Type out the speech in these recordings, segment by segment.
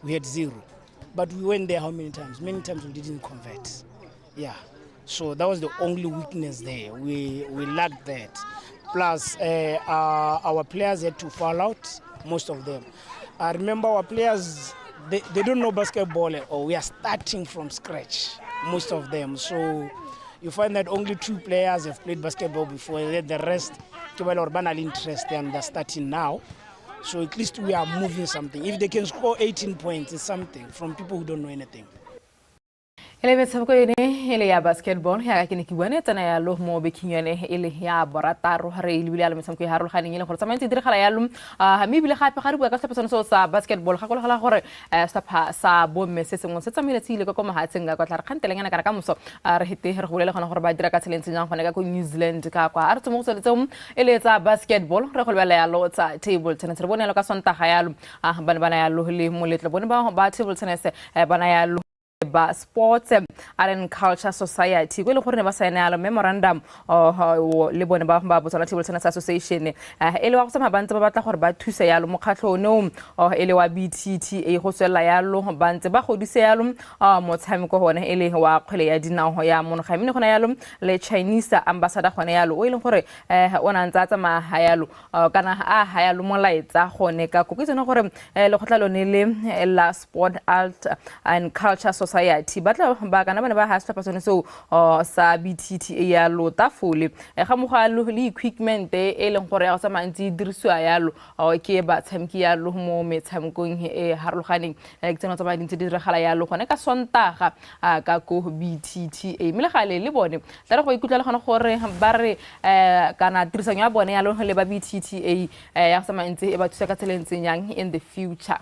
we had 0. But we went there how many times? Many times we didn't convert. Yeah. So that was the only weakness there. We lacked that. Plus, our players had to fall out, most of them. I remember our players, they don't know basketball or we are starting from scratch, most of them. So you find that only 2 players have played basketball before, the rest, interest and they're starting now. So at least we are moving something. If they can score 18 points, it's something from people who don't know anything. Ele metshameko ene ele ya basketball ya ke ne ke bone tsana ya lo mo bekinyane ele ya borataro re ile bile ya metshameko ya harolganeng ile gore tsamantse diragala ya lo me bile gape ga re bua ka sephetsano so sa basketball ga go le gore sa bomme se sengwe se tsamile tsile ka mahatseng ga tla re khantelengana ka moso re hite re go le gona gore ba dira ka tseleng tseng gone ka ko New Zealand ka kwa a re tsemo go tsetsong ele tsa basketball re go lebela ya lo tsa table tennis re bone ya lo ka sontaga ya lo bana ya lo le moletlo bone ba table tennis bana ya lo ba Sports and Culture Society go le gore ne ba saena ya memorandum le bone ba Botswana Table Tennis Association ele wa go tsama bantse ba batla gore ba thuse ya lo mokgatlho no ele wa BTTA go swela ya lo bantse ba godise ya lo motshameko gone ele wa kgwele ya dinao ya monoga mine gona ya lo le Chinese ambassador gone ya lo o ile gore ona ntsa tsama ha ya lo kana ha ya lo molaetsa gone ka go tsena gore le go tla lone le la Sport Art and Culture Society batla ba kana bana ba ha sephapasone so sa BTTA ya lo tafole ga mo ga lo le equipment e leng gore ya go tsamantsi dirisiwa ya lo ke ba tshamki ya lo mo metshamekong harolganeng ke tsena tsa ba dintse di diragala ya lo gone ka sontaga ka ko BTTA mme le gale le bone tla re go ikutla le gona gore ba re kana tirisanyo ya bone ya lo le ba BTTA ya go tsamantsi e ba thusa ka tselentseng yang in the future.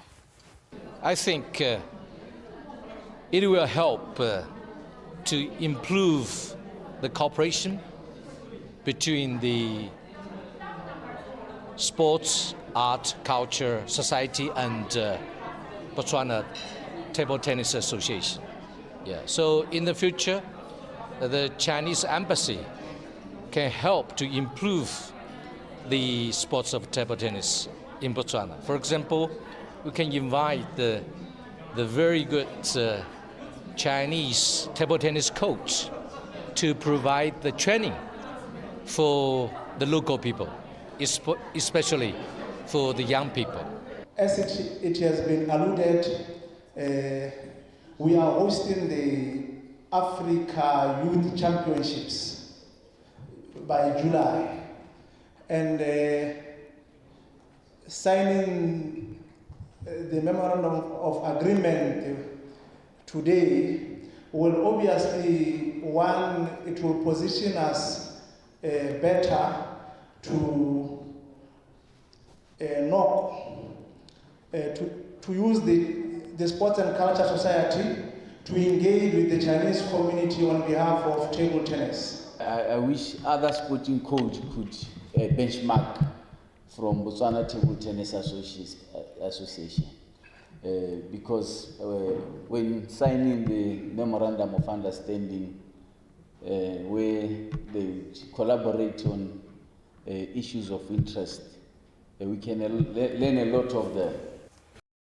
I think it will help to improve the cooperation between the Sports, Art, Culture Society and Botswana Table Tennis Association. Yeah. So in the future, the Chinese embassy can help to improve the sports of table tennis in Botswana. For example, we can invite the very good Chinese table tennis coach to provide the training for the local people, especially for the young people. As it has been alluded, we are hosting the Africa Youth Championships by July, and signing the memorandum of agreement today will obviously, it will position us better to use the Sports and Culture Society to engage with the Chinese community on behalf of table tennis. I wish other sporting codes could benchmark from Botswana Table Tennis Association. Because when signing the memorandum of understanding where they collaborate on issues of interest, we can learn a lot of them.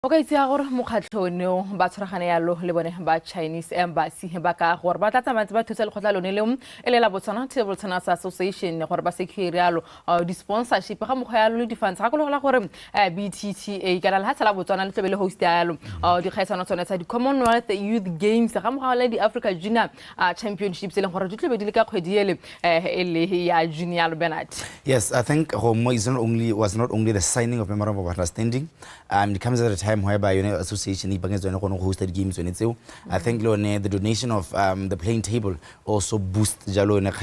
Okay, tsia gore mokgatlho no ba tshwaragane ya lo le bone ba Chinese embassy ba ka gore ba tlatsa mantse ba thusa le khotla lone le ele la Botswana Table Tennis Association gore ba secure ya lo di sponsorship ga mo ya lo le di funds ga go le gore BTTA kana le ha tsala Botswana le tlebele host ya lo di kgaisano tsone tsa di Commonwealth Youth Games ga mo ga le di Africa Junior Championships le gore di tlebe di le ka kgwedi ele ya Junior Bernard. Yes, I think Homo was not only the signing of memorandum of understanding, it comes at a time whereby association hosted games when it's I think the donation of the playing table also boosts jalo enough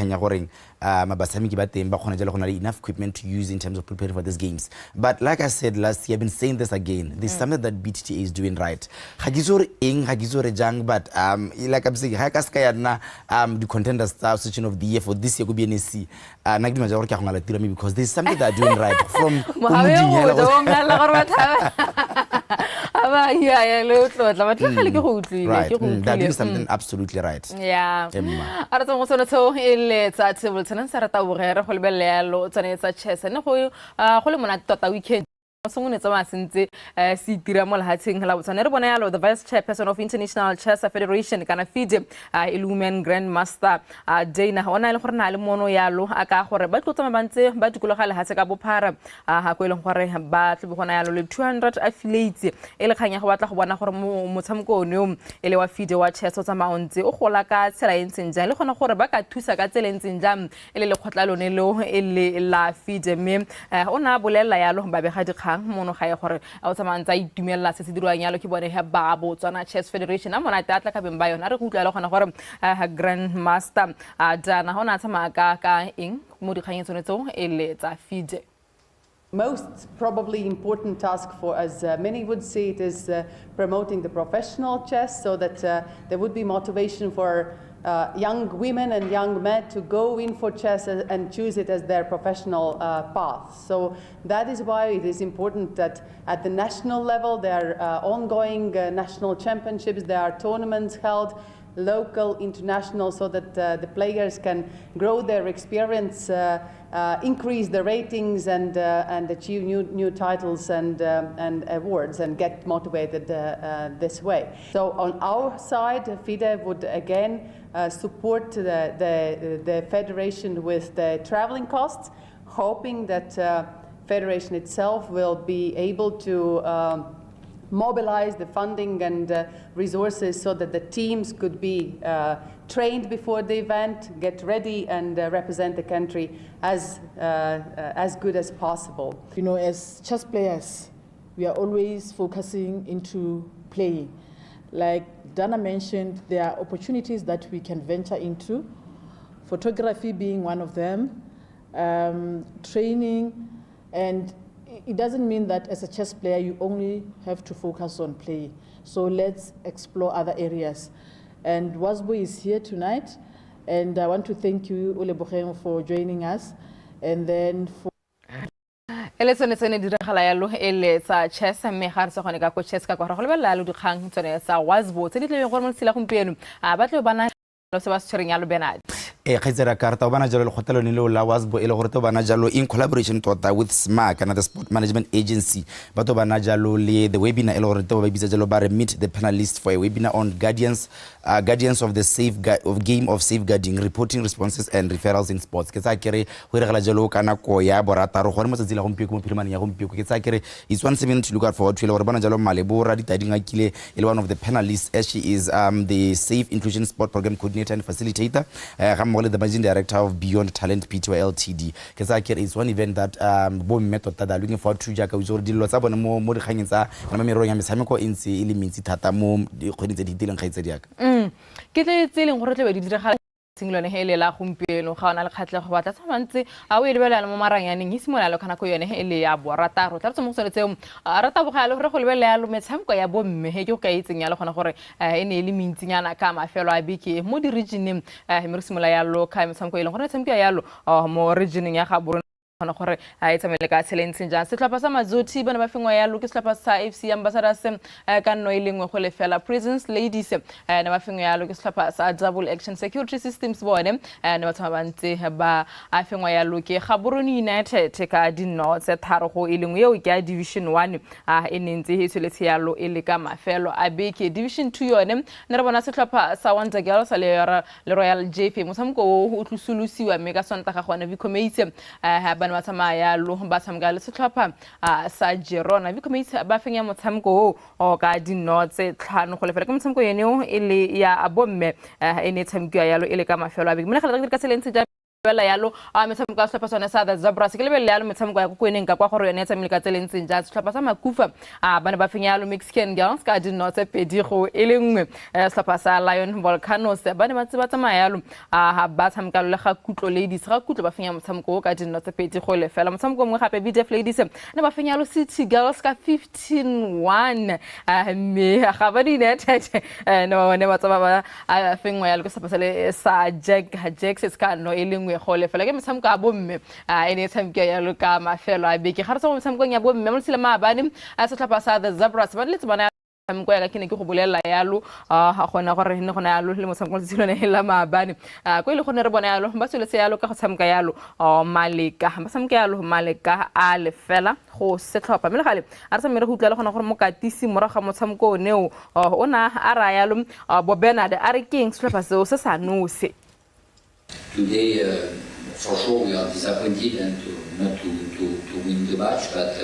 equipment to use in terms of preparing for these games. But like I said last year, I've been saying this again, there's something that BTTA is doing right. But like I'm saying, the contenders section of the year for this year could be NSC. Because there's something they're doing right from they're doing something absolutely right. Yeah. Weekend. songone tsama sentse se itira mo lehatsheng la botswana re bona yalo the vice chairperson of International Chess Federation kana FIDE Women Grandmaster Dana ona le gore na le mono yalo aka gore ba tlotsa mabantse ba dikologa lehatse ka bophara ha go ileng gore ba tle bona yalo le 200 affiliates e le khanya go batla go bona gore motshameko ono ele wa FIDE wa chess o tsama ontse o gola ka tsela entseng jang le gona gore ba ka thusa ka tsela entseng jang ele le khotla lone lo ele la FIDE me ona bolela yalo ba be ga dikgang mono ga e gore a o tsamantsa itumela se se dirwang yalo ke bone ha ba BOTSWANA Chess Federation a mona tatla ka bemba yona re go utlwa le gona gore Grandmaster Dana hona tsama ka eng mo dikganyeng tsone tso ele tsa FIDE. Most probably important task for us, many would say it is promoting the professional chess so that there would be motivation for young women and young men to go in for chess and choose it as their professional path. So that is why it is important that at the national level there are ongoing national championships, there are tournaments held, local, international, so that the players can grow their experience, increase the ratings, and achieve new titles and awards, and get motivated this way. So on our side, FIDE would again support the federation with the traveling costs, hoping that federation itself will be able to mobilize the funding and resources so that the teams could be trained before the event, get ready, and represent the country as good as possible. You know, as chess players, we are always focusing into playing. Like Dana mentioned, there are opportunities that we can venture into, photography being one of them, training, and it doesn't mean that as a chess player you only have to focus on play. So let's explore other areas. And Wasbo is here tonight, and I want to thank you, Ulebogen, for joining us. And then for ele tsone diragala yalo ele tsa chess mme ga re se gone ka ko chess ka go re bella lo dikgang tsone tsa Wasbo tse di tlebe gore mo tsela gompieno ba tle bana lo se ba se tshwereng yalo Benard khaitsera karta o bana jalo le khotelo ne le la Wasbo ele gore to bana jalo in collaboration tota with SMAC and the Sport Management Agency ba to bana jalo le the webinar ele gore to ba bitsa jalo ba meet the panelists for a webinar on guardians of the game of safeguarding, reporting responses and referrals in sports. Ke tsa kere go regala jalo kana ko ya borataro gore mo tsa tsela gompieko mo phirimane ya gompieko ke tsa kere it's one segment to look out for gore bana jalo malebora ditading akile ele one of the panelists as she is the Safe Inclusion Sport Program Coordinator and Facilitator the Managing Director of Beyond Talent Pty Ltd. Ke tsa kere it's one event that bo mmetho tata looking forward to jaka uzore dilo tsa bona mo dikganyeng tsa kana merero ya metshameko entse ile mentsi thata mo dikgwedi tse di dileng kgaitse diaka ke tle tseleng gore tle be di diragala singilone hele la gompieno ga ona le khatle go batla tsamantse a o ile belela mo maranyaneng isimola le kana ko yone ele ya borataro tla tsamo go tseo rata bogale gore go lebelela lo metshameko ya bomme he ke go ka itseng ya le gona gore ene ile mintsinyana ka mafelo a beke mo di regioneng me simola ya lo ka metshameko ile gore tshameko ya lo mo regioneng ya ga gona gore a itsamele ka tshelentse jang setlhopha sa Mazothi bana ba fengwa ya lo ke setlhopha sa FC Ambassadors ka nno ile ngwe go lefela Prisons Ladies na ba fengwa ya lo ke setlhopha sa Double Action Security Systems bone na ba tsama bantse ba a fengwa ya lo ke Gaborone United ka dinno tse tharo go ile ngwe yo ke Division 1 enentse he tshweletse ya lo ile ka mafelo a beke Division 2 yone ne re bona setlhopha sa Wonder Girls le Royal JP mosamko o tlusulusiwa me ka sonta ga gona Vicomates matsama ya lo ba tsamga le setlhopha sa Girona Vicomates ba fenya motshameko o ka dinno tse tlhano go lefela ke motshameko yene ele ya abomme ene tshameko ya lo ele ka mafelo a beke mona ga ka tselentse ja bela yalo metshameko ka setlhopha sone sa the Zebras ke lebele yalo metshameko ya go kweneng ka kwa gore yone tsamile ka tselentse ja setlhopha sa Makufa bana ba fenya yalo Mexican Girls ka dinno tse pedi go ele nngwe setlhopha sa Lion Volcanoes bana ba tseba tsama yalo ba tsamka le ga Kutlo Ladies ga Kutlo ba fenya motshameko ka dinno tse pedi go lefela motshameko mongwe gape BDF Ladies ne ba fenya yalo City Girls ka 15-1 me ga ba United no ne ba tsaba ba fengwa yalo ke sa Jax ska no ele go lefela ke metshameko a bomme ene tshameko ya lo ka mafelo a beke ga re tsamo metshameko ya bomme mo tsela maabane a setlhopha sa the Zebras ba le tsebana motshameko ya ka ke ne ke go bolelela yalo ga gona gore ne gona yalo le motshameko le tsilone la maabane ko ile gone re bona yalo ba tsweletse yalo ka go tshameka yalo Maleka ba tshameka yalo Maleka a lefela go setlhopha mme le gale a re tsamere go utlwa le gona gore mokatisi moraga motshameko oneo ona a ra yalo Bo Bernard a re keng setlhopha seo se sa nose. Today, for sure, we are disappointed and not to win the match, but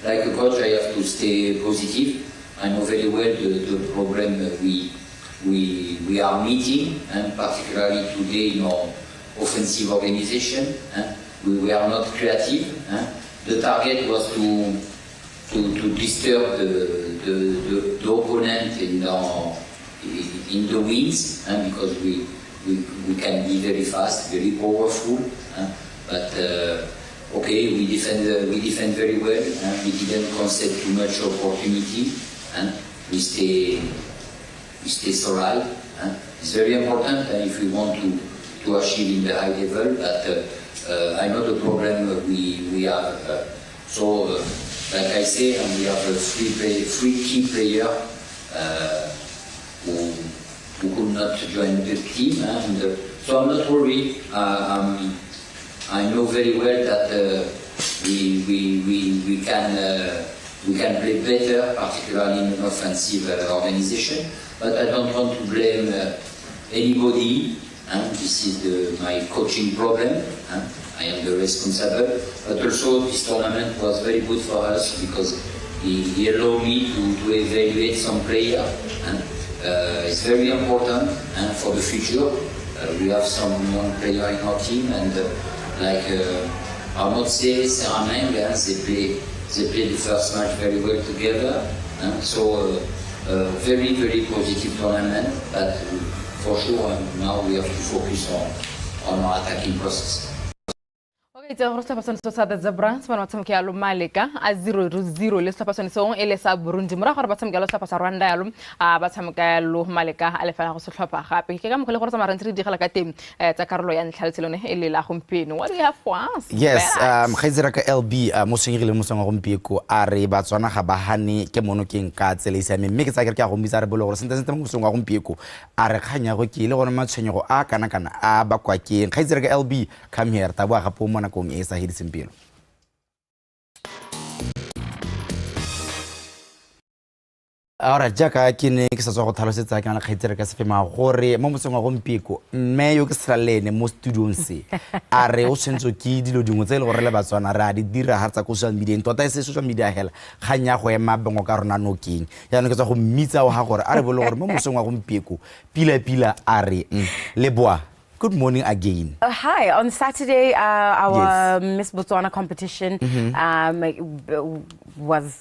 like a coach, I have to stay positive. I know very well the problem we are meeting, and particularly today in our offensive organization. We are not creative. The target was to disturb the opponent in the wings, because we can be very fast, very powerful, but okay, we defend very well, we didn't concede too much opportunity, and we stay solid. It's very important if we want to achieve in the high level, but I know the problem we have. So, like I say, we have three key players who could not join the team, and so I'm not worried. I know very well that we can play better, particularly in an offensive organization. But I don't want to blame anybody. This is my coaching problem. I am the responsible. But also, this tournament was very good for us because he allowed me to evaluate some players. It's very important for the future. We have some young players in our team, and like Armotse, Serameng, they played the first match very well together. So very, very positive tournament, but for sure now we have to focus on our attacking process. It's a person so sad that the brands when what's Kialo Maleka a 0-0 list person so Elisa Burundi Muraka Batam Galos Pasaranda Batam Galo Maleka Alefana Sopa happy Kagam Coloramaran de Halakatim Takarlo and Calcilone Elila Humpin. What do you have for us? Yes, Khaziraka LB Mosingil Musangompico Are Batswana Habahani Kemono King Katselis and make it like a Homizarable or Sentence Musangompico Are Kanya Roki or Machenyo Akanakan Abakwaki Khaziraka LB come here Tawaha Pomona Esa Hidisimpino. Ahora jaka kine ke sa go tlhalosetsa kana khaitsere ka sefema gore mo motseng wa gompiko mme yo ke sralene mo studiong se a re o tshentso ke dilo dingwe tse le gore le Batswana ra di dira ha tsa social media tota e se social media hela khanya go ema bengo ka rona noking ya no ke tsa go mmitsa o ha gore a re bole gore mo motseng wa gompiko pila a re leboa. Good morning again. Hi. On Saturday, our Miss Botswana competition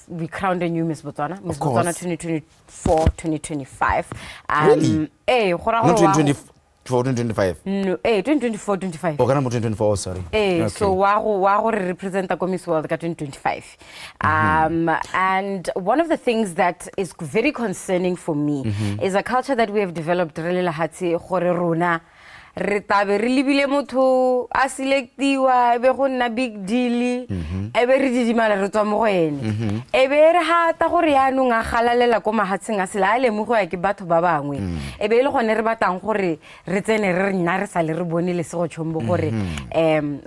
we crowned a new Miss Botswana. Miss Botswana 2024-2025. Really? Not 2024-2025? No, 2024-2025. Oh, 2024, sorry. Okay. So, we represent the Miss World 2025. And one of the things that is very concerning for me is a culture that we have developed really lahatsi gore re tabe re libile motho a selectiwa ebe go nna big deal ebe re didimala re tswa mo go ene ebe re hata gore ya no nga galalela ko mahatseng a sela a le mo go ya ke batho ba bangwe ebe le gone re batang gore re tsene re nna re sa le re bone le sego tshombo gore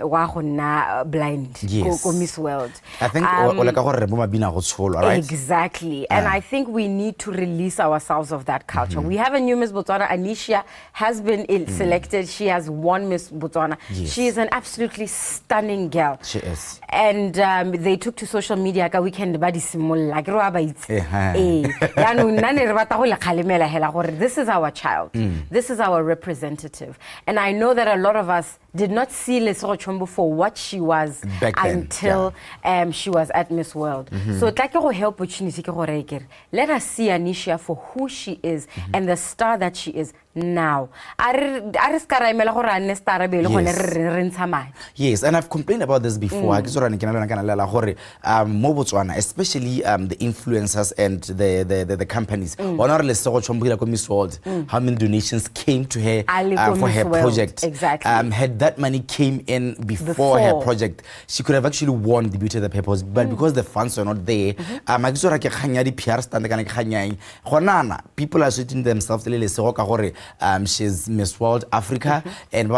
wa go nna blind ko Miss World. I think o le ka gore re mo mabina go tsholwa, right? Exactly. And I think we need to release ourselves of that culture. We have a new Miss Botswana. Anisha has been selected. She has won Miss Botswana. She is an absolutely stunning girl. She is. And they took to social media ka weekend ba di simolla ke ro ba itse ya no nna ne re bata go le khalemela hela gore this is our child. This is our representative. And I know that a lot of us did not see Lesego Chombo for what she was until she was at Miss World. So it's like a help opportunity. Let us see Anisha for who she is and the star that she is now. Yes, and I've complained about this before. Especially the influencers and the companies. Miss World, how many donations came to her for her project? Exactly. Had that money came in before her project, she could have actually won the Beauty of the Purpose, but because the funds were not there, people are shooting themselves. She's Miss World Africa, and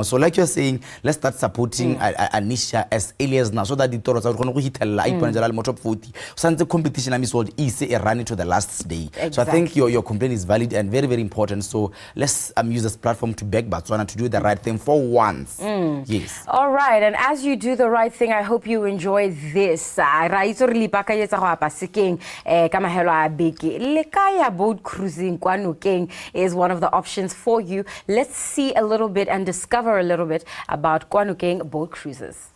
so like you're saying, let's start supporting Anisha as early as now, so that the Toros are going to hit a top 40. So the competition Miss World is running to the last day. Exactly. So I think your complaint is valid and very, very important. So let's use this platform to beg Botswana to do the right thing for once. Yes. All right, and as you do the right thing, I hope you enjoy this. Boat cruising is one of the options for you. Let's see a little bit and discover a little bit about Kwanukeng boat cruises.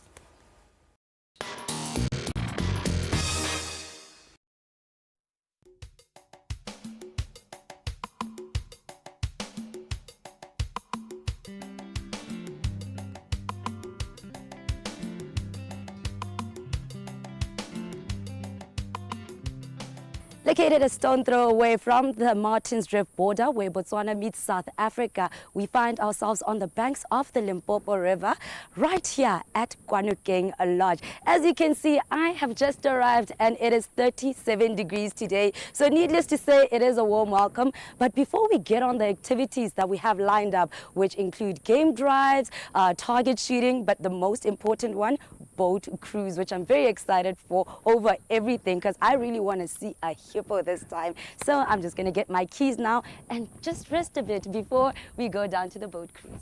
Located a stone throw away from the Martins Drift border where Botswana meets South Africa, we find ourselves on the banks of the Limpopo River, right here at Kwanukeng Lodge. As you can see, I have just arrived and it is 37 degrees today. So needless to say, it is a warm welcome. But before we get on the activities that we have lined up, which include game drives, target shooting, but the most important one, boat cruise, which I'm very excited for over everything because I really want to see a hippo this time. So I'm just going to get my keys now and just rest a bit before we go down to the boat cruise.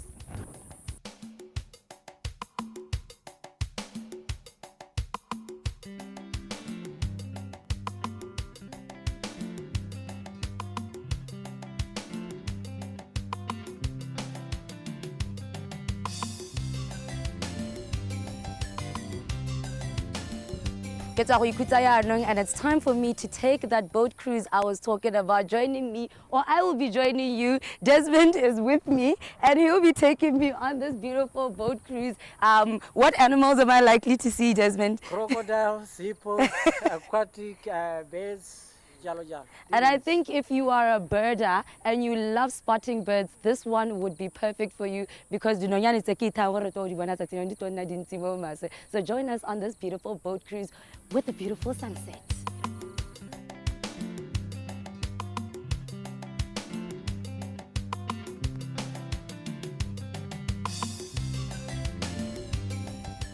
And it's time for me to take that boat cruise I was talking about. Joining me, or I will be joining you, Desmond is with me and he'll be taking me on this beautiful boat cruise. What animals am I likely to see, Desmond? Crocodiles, hippos, aquatic birds. And I think if you are a birder and you love spotting birds, this one would be perfect for you because so join us on this beautiful boat cruise with a beautiful sunset.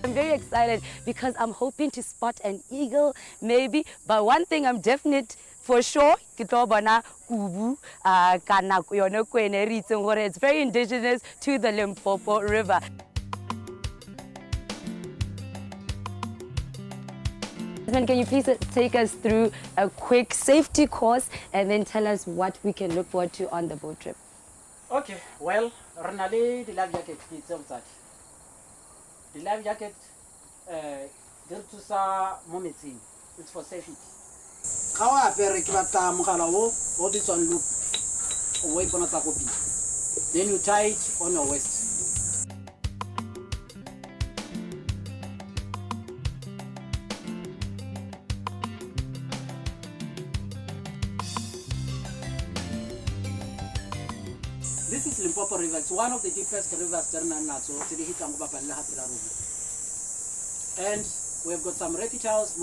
I'm very excited because I'm hoping to spot an eagle maybe, but one thing I'm definite for sure, it's very indigenous to the Limpopo River. Can you please take us through a quick safety course and then tell us what we can look forward to on the boat trip? Okay, well, the life jacket the life jacket it's for safety. Then you tie it on your waist. This is Limpopo River. It's one of the deepest rivers and we've got some reptiles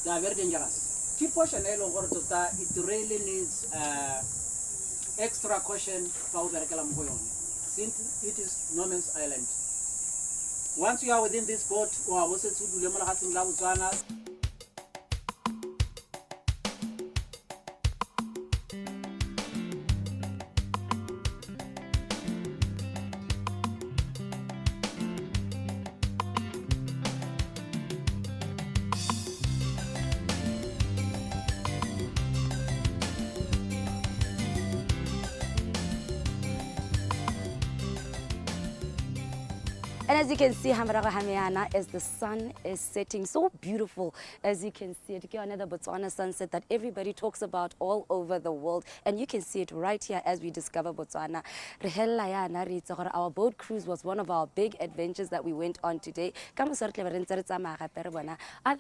they are very dangerous. Key portion it really needs extra caution since it is no man's island. Once you are within this boat, And as you can see, Hamaraga Hameana, as the sun is setting, so beautiful. As you can see it, another Botswana sunset that everybody talks about all over the world. And you can see it right here as we discover Botswana. Our boat cruise was one of our big adventures that we went on today. Other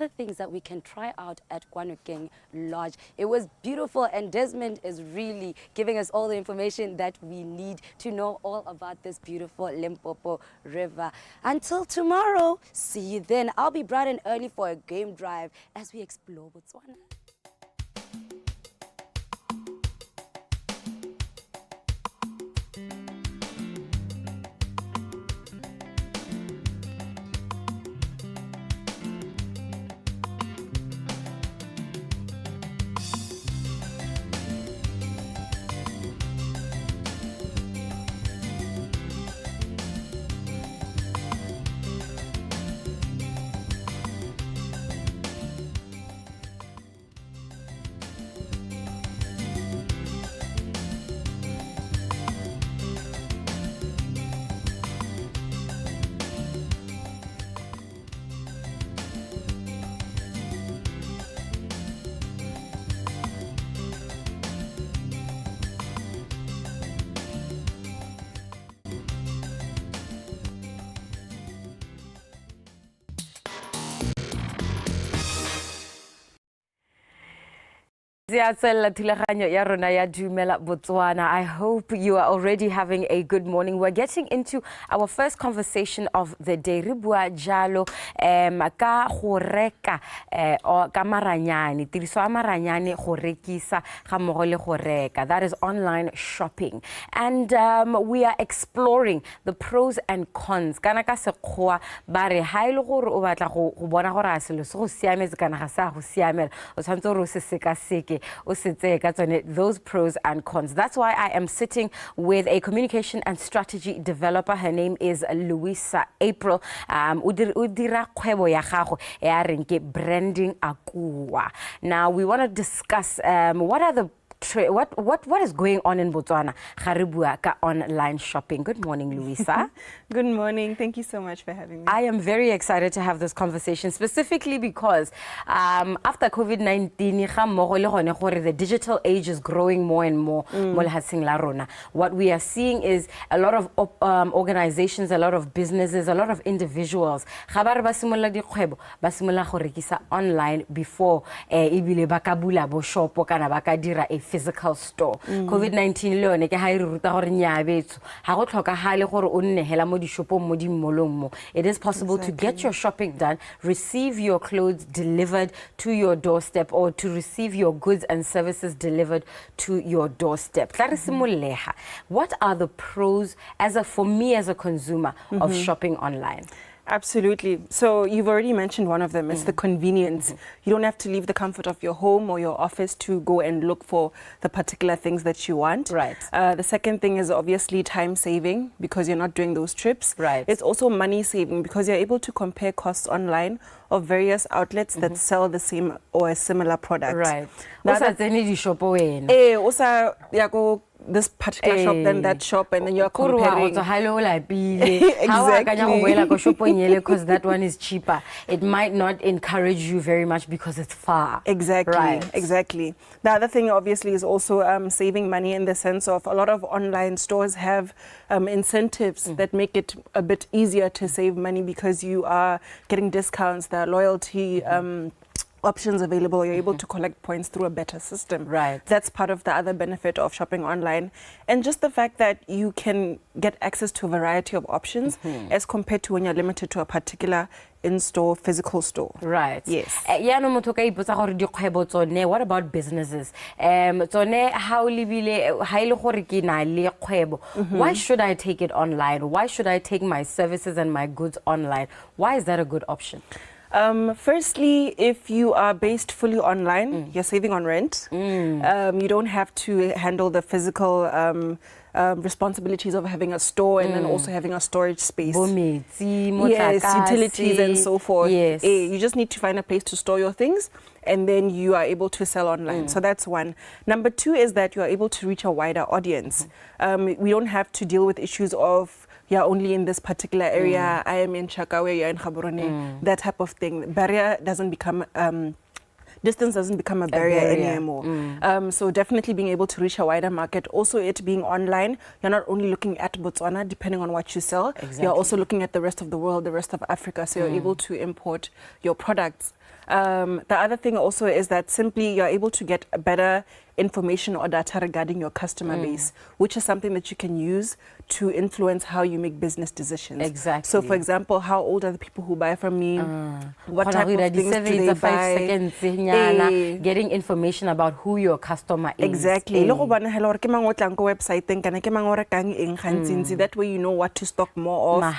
things that we can try out at Kwanukeng Lodge. It was beautiful, and Desmond is really giving us all the information that we need to know all about this beautiful Limpopo River. Until tomorrow, see you then. I'll be bright and early for a game drive as we explore Botswana. Botswana. I hope you are already having a good morning. We're getting into our first conversation of the day. Ribua jalo ka horeka o ka maranyane tiriso a maranyane go rekisa ga mmogo le go reka. That is online shopping. And we are exploring the pros and cons. Kana ka sekgoa ba re ha ile gore o batla go bona gore a selo se go siametse kana ga sa go siamela o tshwantse gore o se sekaseke. Those pros and cons. That's why I am sitting with a communication and strategy developer. Her name is Louisa April. Udira kgwebo ya gago ya reng ke branding akua. Now we want to discuss what are the what is going on in Botswana? Garibua ka online shopping. Good morning, Louisa. Good morning. Thank you so much for having me. I am very excited to have this conversation, specifically because after COVID-19, the digital age is growing more and more. What we are seeing is a lot of organizations, a lot of businesses, a lot of individuals online before a physical store. COVID-19 leone ke ha e ruta gore nyabetso ha go tlhoka hale gore o nne hela mo di shopong mo di molong mo. It is possible to get your shopping done, receive your clothes delivered to your doorstep, or to receive your goods and services delivered to your doorstep. What are the pros for me as a consumer of shopping online? Absolutely. So you've already mentioned one of them. It's the convenience. You don't have to leave the comfort of your home or your office to go and look for the particular things that you want. Right. The second thing is obviously time saving because you're not doing those trips. Right. It's also money saving because you're able to compare costs online of various outlets that sell the same or a similar product. Right. This particular shop, then that shop, and then you're comparing. Exactly. Because that one is cheaper. It might not encourage you very much because it's far. Exactly. Right. Exactly. The other thing, obviously, is also saving money in the sense of a lot of online stores have incentives that make it a bit easier to save money because you are getting discounts, the loyalty options available. You're able to collect points through a better system. Right. That's part of the other benefit of shopping online. And just the fact that you can get access to a variety of options as compared to when you're limited to a particular in-store, physical store. Right. Yes. What about businesses? Why should I take it online? Why should I take my services and my goods online? Why is that a good option? Firstly, if you are based fully online, you're saving on rent. You don't have to handle the physical responsibilities of having a store and then also having a storage space. Yes, utilities and so forth. Yes. You just need to find a place to store your things and then you are able to sell online. So that's one. Number two is that you are able to reach a wider audience. We don't have to deal with issues of you're only in this particular area. I am in Chakawe, you're in Gaborone, that type of thing. Barrier doesn't become distance doesn't become a barrier anymore. So definitely being able to reach a wider market. Also it being online, you're not only looking at Botswana, depending on what you sell, you're also looking at the rest of the world, the rest of Africa. So you're able to import your products. The other thing also is that simply you're able to get a better information or data regarding your customer base, which is something that you can use to influence how you make business decisions. Exactly. So for example, how old are the people who buy from me? What type of things do they buy? Getting information about who your customer is. Exactly. Website that way you know what to stock more of.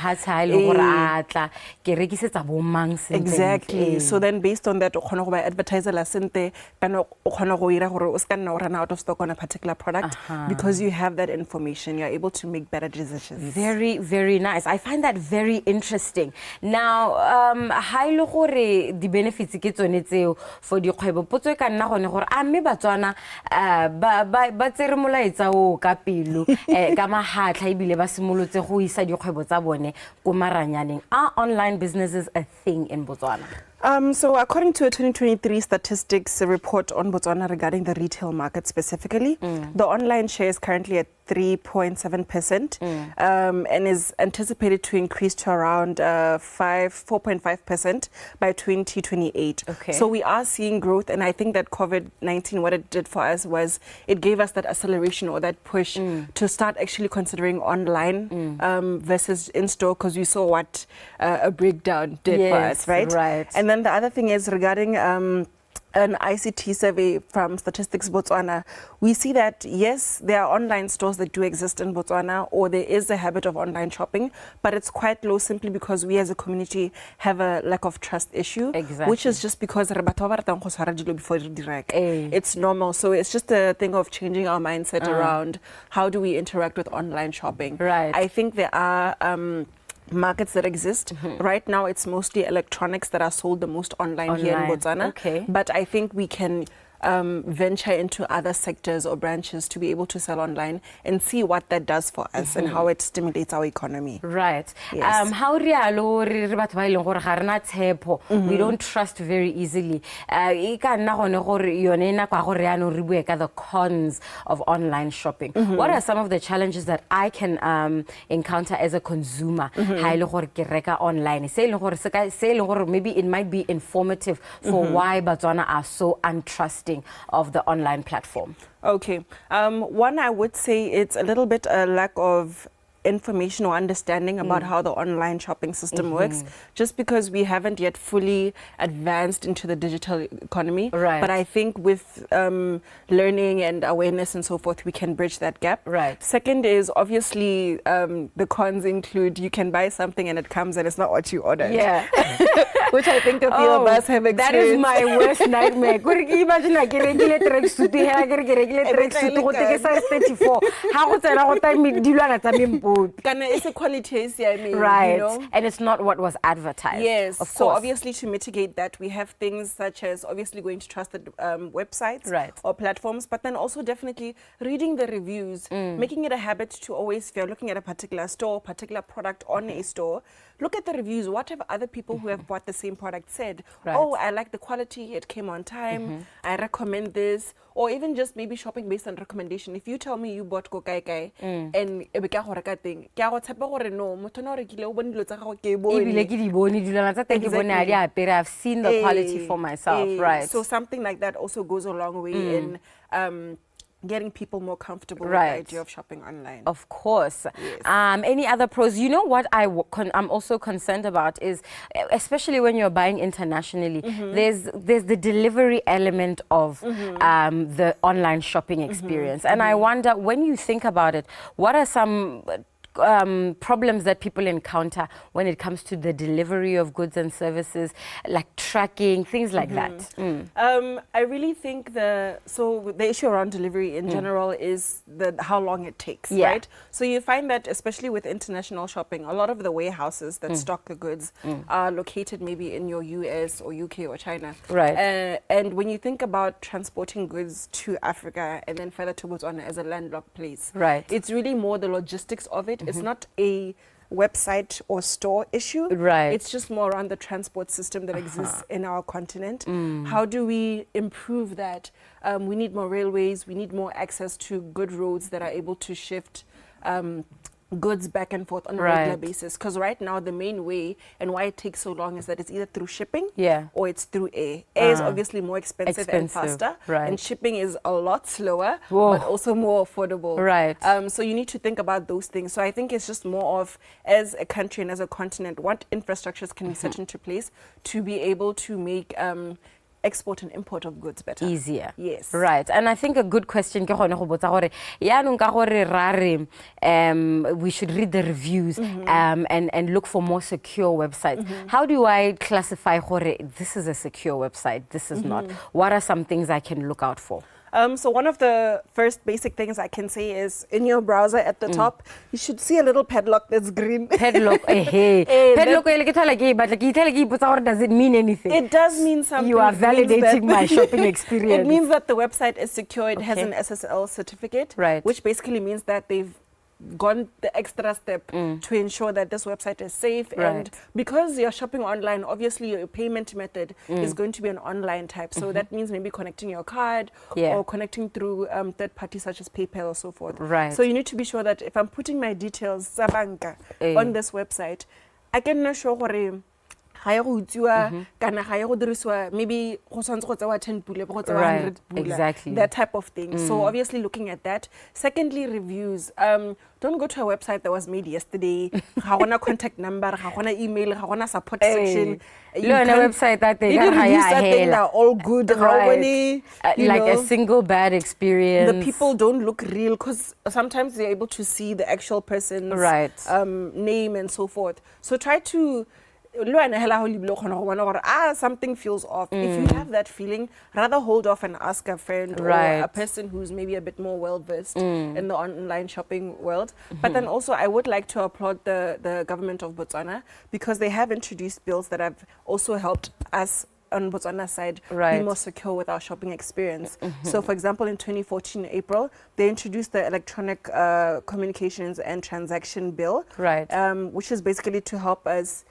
Exactly. So then based on that, advertiser la sente run out of stock on a particular product because you have that information. You're able to make better decisions. Very, very nice. I find that very interesting. Now, ha ile gore di benefits ke tsone tseo for di kgwebo potso e ka nna gone gore a mme Batswana ba tsere molaetsa o ka pelo ka mahatla ebile ba simolotse go isa di kgwebo tsa bone ko maranyaneng. Are online businesses a thing in Botswana? So according to a 2023 statistics report on Botswana regarding the retail market specifically, the online share is currently at 3.7% and is anticipated to increase to around 4.5% by 2028. Okay. So we are seeing growth, and I think that COVID-19, what it did for us was it gave us that acceleration or that push to start actually considering online versus in-store, because we saw what a breakdown did for us, right? And then the other thing is regarding an ICT survey from Statistics Botswana, we see that yes, there are online stores that do exist in Botswana, or there is a habit of online shopping, but it's quite low simply because we as a community have a lack of trust issue, which is just because it's normal. So it's just a thing of changing our mindset around how do we interact with online shopping. I think there are markets that exist. Right now it's mostly electronics that are sold the most online here in Botswana. But I think we can venture into other sectors or branches to be able to sell online and see what that does for us and how it stimulates our economy. Right. Yes. How we don't trust very easily. The cons of online shopping. What are some of the challenges that I can encounter as a consumer? Online. Maybe it might be informative for why Botswana are so untrusting of the online platform. Okay. One, I would say it's a little bit a lack of information or understanding about how the online shopping system works, just because we haven't yet fully advanced into the digital economy. But I think with learning and awareness and so forth, we can bridge that gap. Second is obviously the cons include you can buy something and it comes and it's not what you ordered. Which I think a few of us have experienced. That is my worst nightmare. Imagine I get regular tracks to the hair, get regular tracks to the size 34. How would I it's a quality, I mean, right, you know? And it's not what was advertised. Yes, of so course. obviously to mitigate that, we have things such as obviously going to trusted websites or platforms, but then also definitely reading the reviews, making it a habit to always, if you're looking at a particular store, particular product on a store, look at the reviews. What have other people who have bought the same product said? Oh, I like the quality, it came on time, I recommend this. Or even just maybe shopping based on recommendation. If you tell me you bought Kokai and I've seen the quality for myself, right? So something like that also goes a long way in getting people more comfortable with the idea of shopping online. Of course. Yes. Any other pros? You know what I'm also concerned about is, especially when you're buying internationally, there's the delivery element of the online shopping experience. And I wonder, when you think about it, what are some problems that people encounter when it comes to the delivery of goods and services, like tracking, things like that? I really think the issue around delivery in general is how long it takes, right? So you find that especially with international shopping, a lot of the warehouses that stock the goods are located maybe in your US or UK or China. And when you think about transporting goods to Africa and then further to Botswana as a landlocked place, it's really more the logistics of it. It's not a website or store issue. Right. It's just more around the transport system that exists in our continent. How do we improve that? We need more railways. We need more access to good roads that are able to shift goods back and forth on a regular basis. Because right now, the main way and why it takes so long is that it's either through shipping or it's through air. Air is obviously more expensive and faster. And shipping is a lot slower, but also more affordable. So you need to think about those things. So I think it's just more of, as a country and as a continent, what infrastructures can we set into place to be able to make export and import of goods better. Easier. Yes. Right. And I think a good question ke gone go botsa gore yaanong ka gore ra re we should read the reviews and look for more secure websites. How do I classify gore this is a secure website, this is not? What are some things I can look out for? So one of the first basic things I can say is in your browser at the top, you should see a little padlock that's green. Padlock, padlock, does it mean anything? It does mean something. You are validating my shopping experience. It means that the website is secure. It has an SSL certificate, which basically means that they've gone the extra step to ensure that this website is safe. And because you're shopping online, obviously your payment method is going to be an online type. So that means maybe connecting your card or connecting through third parties such as PayPal or so forth. So you need to be sure that if I'm putting my details Sabanka on this website, I can show maybe exactly that type of thing. So obviously looking at that. Secondly, reviews. Don't go to a website that was made yesterday. Contact number, email, support section. You on a website that they are all good. A single bad experience. The people don't look real because sometimes they're able to see the actual person's name and so forth. So try to something feels off. If you have that feeling, rather hold off and ask a friend or a person who's maybe a bit more well-versed in the online shopping world. But then also I would like to applaud the government of Botswana because they have introduced bills that have also helped us on Botswana's side be more secure with our shopping experience. So for example, in 2014 April, they introduced the Electronic Communications and Transaction Bill, which is basically to help us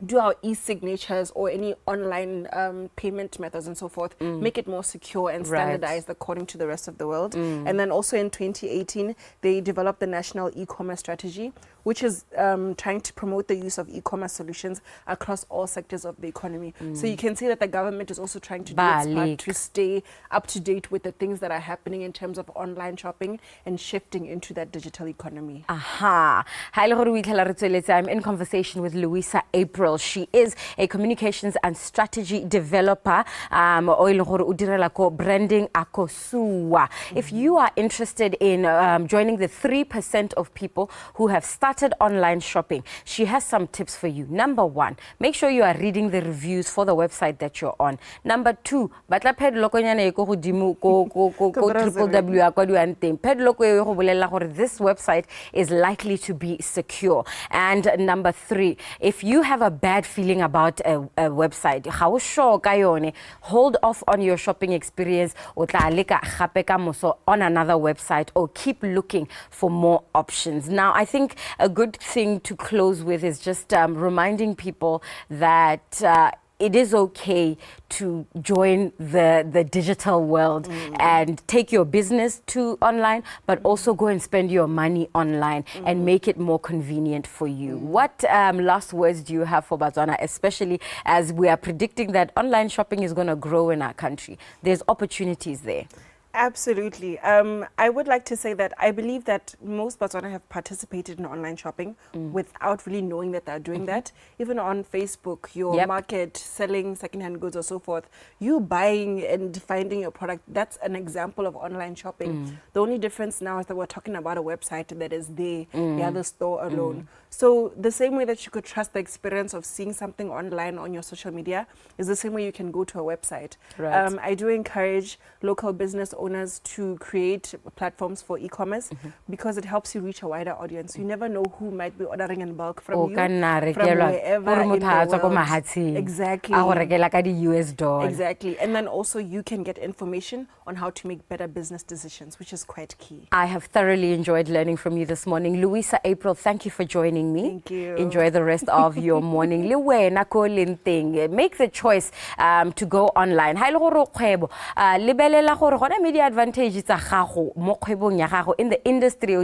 do our e-signatures or any online payment methods and so forth, make it more secure and standardized according to the rest of the world. And then also in 2018, they developed the National E-commerce Strategy, which is trying to promote the use of e-commerce solutions across all sectors of the economy. So you can see that the government is also trying to do its part to stay up to date with the things that are happening in terms of online shopping and shifting into that digital economy. I'm in conversation with Louisa April. She is a communications and strategy developer. Branding Akosua. If you are interested in joining the 3% of people who have started online shopping, she has some tips for you. Number one, make sure you are reading the reviews for the website that you're on. Number two, batla padlock this website is likely to be secure. And number three, if you have a bad feeling about a website, hold off on your shopping experience on another website or keep looking for more options. Now, I think a good thing to close with is just reminding people that it is okay to join the digital world and take your business to online, but also go and spend your money online and make it more convenient for you. What last words do you have for Botswana, especially as we are predicting that online shopping is going to grow in our country? There's opportunities there. Absolutely. I would like to say that I believe that most Botswana have participated in online shopping without really knowing that they're doing that. Even on Facebook, your market, selling secondhand goods or so forth, you buying and finding your product, that's an example of online shopping. The only difference now is that we're talking about a website that is there, the store alone. So the same way that you could trust the experience of seeing something online on your social media is the same way you can go to a website. I do encourage local business owners to create platforms for e-commerce because it helps you reach a wider audience. You never know who might be ordering in bulk from you, from wherever in the world. Exactly. US dollar. Exactly. And then also you can get information on how to make better business decisions, which is quite key. I have thoroughly enjoyed learning from you this morning. Louisa April, thank you for joining me. Thank you. Enjoy the rest of your morning. Make the choice to go online. Media advantages in the industry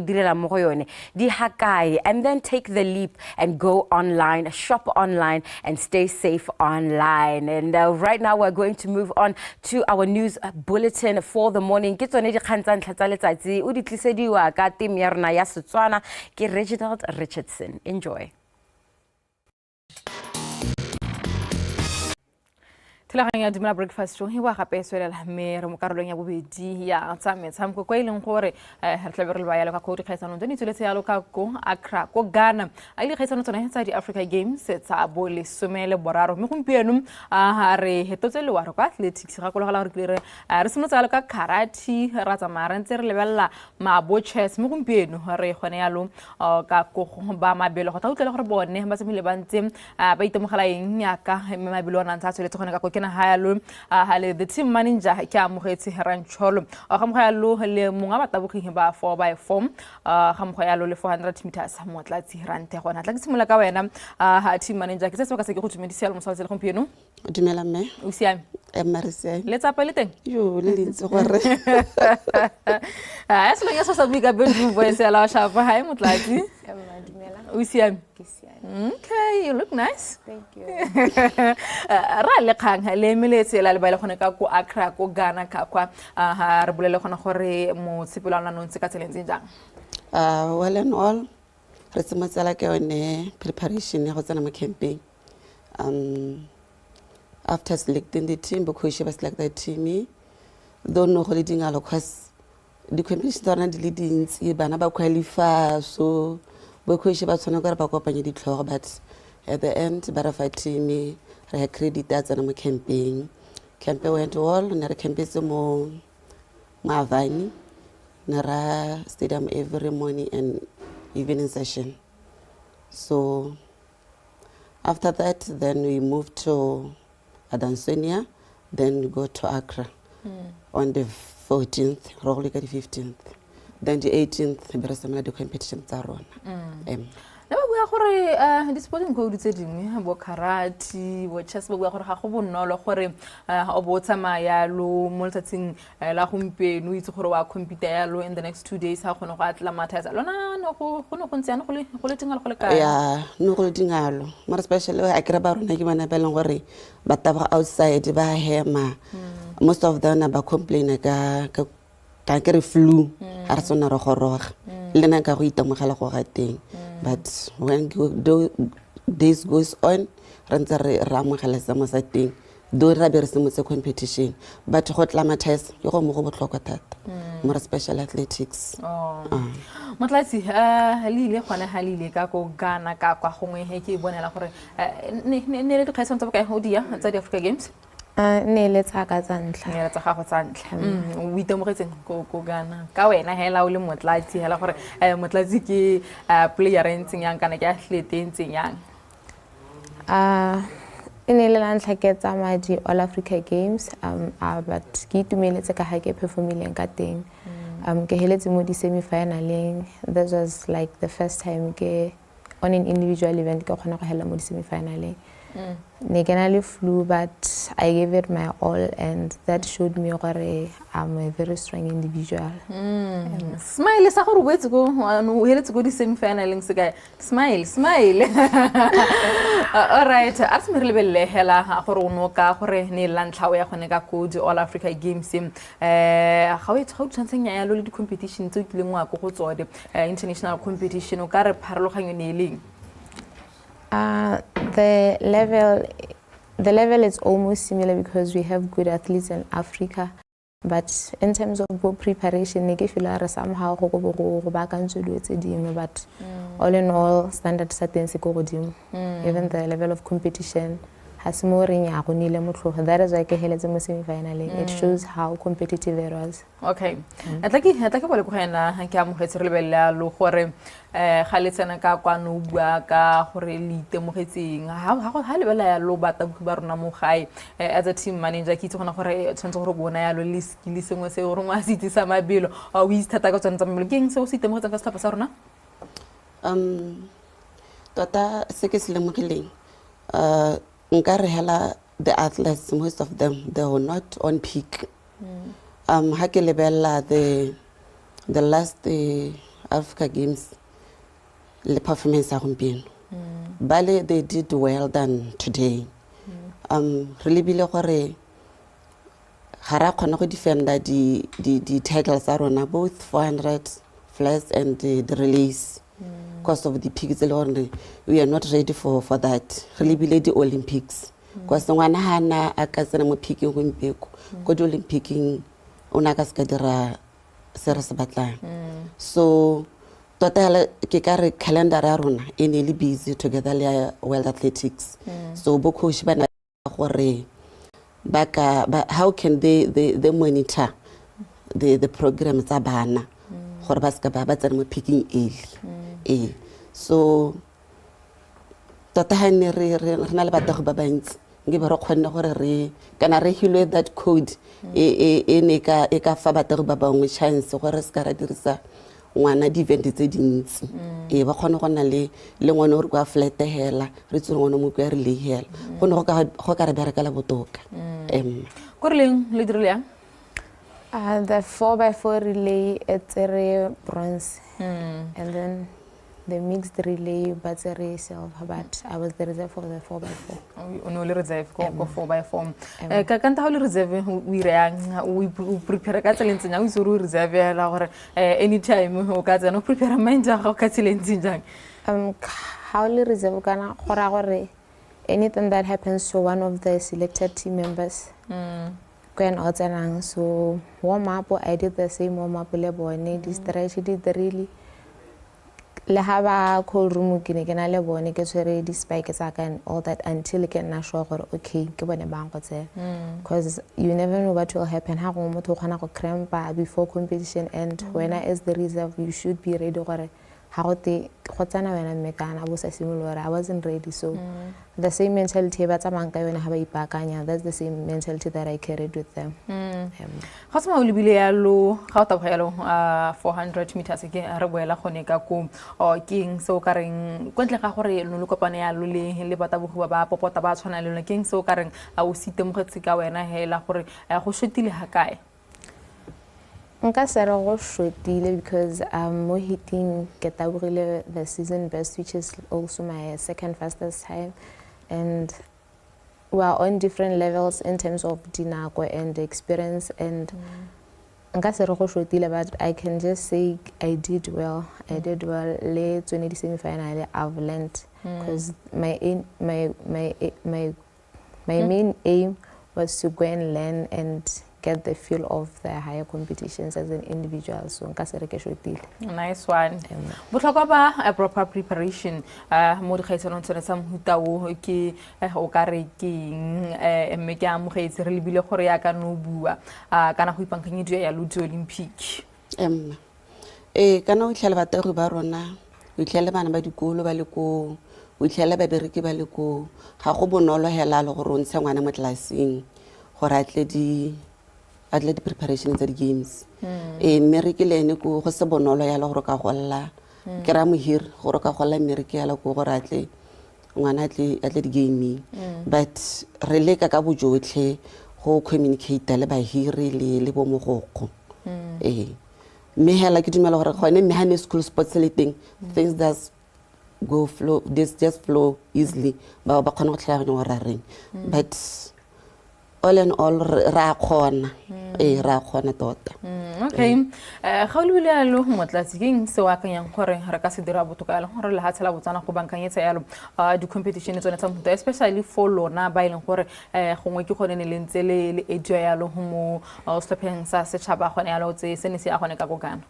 and then take the leap and go online, shop online, and stay safe online. And right now we're going to move on to our news bulletin for the morning. Reginald Richardson. Enjoy. Tilaganya DUMELA breakfast show hiwa gape swela mere mo karolong ya bobedi ya tsametshamko kwa ileng gore hertlebere ba ya ka go dikgaisano tsone tsele tsa loka ko Accra ko Ghana a ile kgaisano tsone tsa di Africa Games tsa bo le somele boraro me gompieno ha re hetotse le wa re kwa athletics ga kola re re simo tsa loka karate ra tsamara ntse re lebella mabo chess me gompieno re gone yalo ka go ba mabelo go tautlela gore bone ba semile ba ntse ba itemogela eng ya ka mabelo na ntsa tsweletse gone ka go kena hayalo the team manager ke amogetse Rancholo ga mogayalo le monga batabogi ba 4x4 ga mogayalo le 400 meters motlatsi rante gona tla ke simola ka wena team manager ke se ka se ke go tumedisa le mosawetse le gompieno Dumela mme o siame Marise le tsa pele teng yo le lentse gore a se le ya sa bika bedroom voice ya la shapa hai motlatsi Dumela o siame okay, you look nice. Thank you. Ra le khang le meletse la le ba ile gone ka go Accra go Ghana ka kwa ha re bolele gona gore mo tshepelana nontse ka tseleng jang. Well and all re tsamatsala ke one preparation ya go tsena mo campaign. After selecting the team, because she was like the team, don't know how leading all cause the competition are not leading bana ba qualify so because she was going to go but at the end, Barafa team, I credit that on my campaign. Campaign went well, and I campaign more Mavani, Nara Stadium every morning and evening session. So after that, then we moved to Adansonia, then we go to Accra on the 14th, probably the 15th. Then the 18th, the competition are on. Na ba bua gore di sporting code tse dingwe bo karate bo chess ba bua gore ga go bonolo gore o bo tsamaya lo mo letsatsing la gompieno itse gore wa compete ya lo in the next 2 days ha gone go atla mathasa lona no go ntse go le tingalo go le kae ya no go le tingalo more especially I kra ba rona ke bana ba leng gore ba taba outside ba hema most of them ba complain ka kere flu ha re tsona re goroga le nna ka go itemogela go ga teng but when days goes on re ntse re amogela semo sa teng do ra be re se mo competition but go tla mathesa ke go mo go botlhokwa thata more special athletics motlatsi le ile gone ha le ka go Ghana ka kwa gongwe he ke bonela gore ne le dikgaisano tsa bokae ho dia tsa di Africa Games ne le tsaka tsa ntlha ne le tsa gago tsa ntlha o itemogetseng go Ghana ka wena hela o le motlatsi hela gore motlatsi ke player ntseng yang kana ke athlete ntseng yang ne le ntlha ke tsamaya di All Africa Games but ke itumeletse ka ha ke performile ka teng ke heletse mo di semi-finaleng. That was like the first time ke on an individual event ke khona go hela mo di semi-finaleng. Neganali flew, but I gave it my all, and that showed me that I'm a very strong individual. Smile, sa go wetsi go no hele go di semi-final guy. Smile. All right, as me re lebelle hela go re no ka gore ne lantlawe ya gone ka go di All Africa Games ga o tshwantseng ya lo le di competition tse ke lengwa go tsode international competition o ka re pharologanyo ne leng. The level is almost similar because we have good athletes in Africa, but in terms of preparation, I feel like somehow go back and do it. But all in all, standard settings go even the level of competition. That is why ke heletse mo semi-final. It shows how competitive it was. Okay. Atlaki bole go gena ke amogetse re lebella lo gore ga le tsena ka kwano bua ka gore le itemogetseng ha le bela ya lo bata ba rona mo gae as a team manager ke itse gona gore tshwantse gore bona ya lo le skill sengwe se gore ngwa sitse sa mabelo o ithata ka tsona tsa mabelo ke eng se o se itemogetseng ka setlhopha sa rona tota se ke se lemogileng nka re hela the athletes, most of them, they were not on peak. Ha ke lebella the last Africa Games, le performance ya gompieno. Bale, they did well than today. Really bile gore hara khona go defenda the titles tsa rona, both 400 flats and the relays. Because of the peaks, we are not ready for that. Really bile the Olympics. Because ngwana hana a ka tsena mo peaking go mpeko go di Olympicing ona ka ska dira se re se batlang. So total ke ka re calendar ya rona e ne le busy together le World Athletics. So bo coach bana gore how can they monitor the program tsa bana gore ba ska ba tsena mo peaking early. So tota ha ne re na le batho ba bantsi nge ba re khone gore re kana re hilwe that code e ne ka fa batho ba bangwe chance gore se ka ra dirisa ngwana di event tse dintsi ba khone go na le ngwana gore kwa flat hela re tsone ngwana mo kwa re le hela go ne go ka re bereka la botoka go re leng le dirile the 4x4 relay it's a bronze and then the mixed relay but silver, but I was the reserve for the 4x4. No reserve for 4x4. Ka kanta ha le reserve o irang o prepare ka tseleng nya o isuru reserve la gore anytime o ka tsena o prepare mind ya go ka tseleng jang how le reserve kana gora gore anything that happens to one of the selected team members when out so warm up I did the same warm up le bone di stretch did the really le haba cold room ke ne ke na le bone ke tsere di spike tsa ka and all that until ke na sure gore okay ke bone bang go tse because you never know what will happen ha go motho gona go cramp before competition and when as the reserve you should be ready gore ha go te go tsana wena mekana bo sa simolora I wasn't ready so the same mentality ba tsamang ka yona ha ba ipakanya that's the same mentality that I carried with them ga tsama o lebile ya lo ga o taboga ya lo 400 meters ke re boela gone ka ko king so ka reng kontle ga gore lo kopane ya lo le batabogo ba popota ba tshwana le king so ka reng a o sitemogetse ka wena hela gore go shotile ha kae nka sera go shotile because mo hitting ke tabogile the season best which is also my second fastest time and we are on different levels in terms of dinako and experience and nka sera go shotile but I can just say I did well le 20 semi-final I've learned because my main aim was to go and learn and get the feel of the higher competitions as an individual so nka se re ke shotile nice one botlhokwa ba a proper preparation mo di kgaisano tsone tsa mohuta o ke o ka re ke mme ke amogetse re lebile gore ya ka no bua kana go ipankanyedi ya lo di Olympic kana o tlhela batho ba rona o tlhela bana ba dikolo ba le ko o tlhela ba bereke ba le ko ga go bonolo hela le gore o ntsha ngwana mo classing gore atleti preparation tsa di games mereke le ene go se bonolo ya le gore ka golla ke ra mohir gore ka golla mereke ya le go gore atle ngwana atle di gaming but re leka ka bojotlhe go communicate le bahiri le bo mogoko me hela ke dumela gore gone me hane school sports le teng things that go flow just flow easily ba khona go tlhaganya gore reng but all in all ra khona ra khona tota okay ga o lebile ya lo motlatsi ke eng se wa kanyang gore re ka se dira botoka le gore le ha tshela botsana go bankanyetsa yalo di competition tsone tsa motho especially for lona ba ileng gore gongwe ke gone ne lentse le edio yalo mo stopping sa setšhaba gone yalo tse se ne se ya gone ka kokana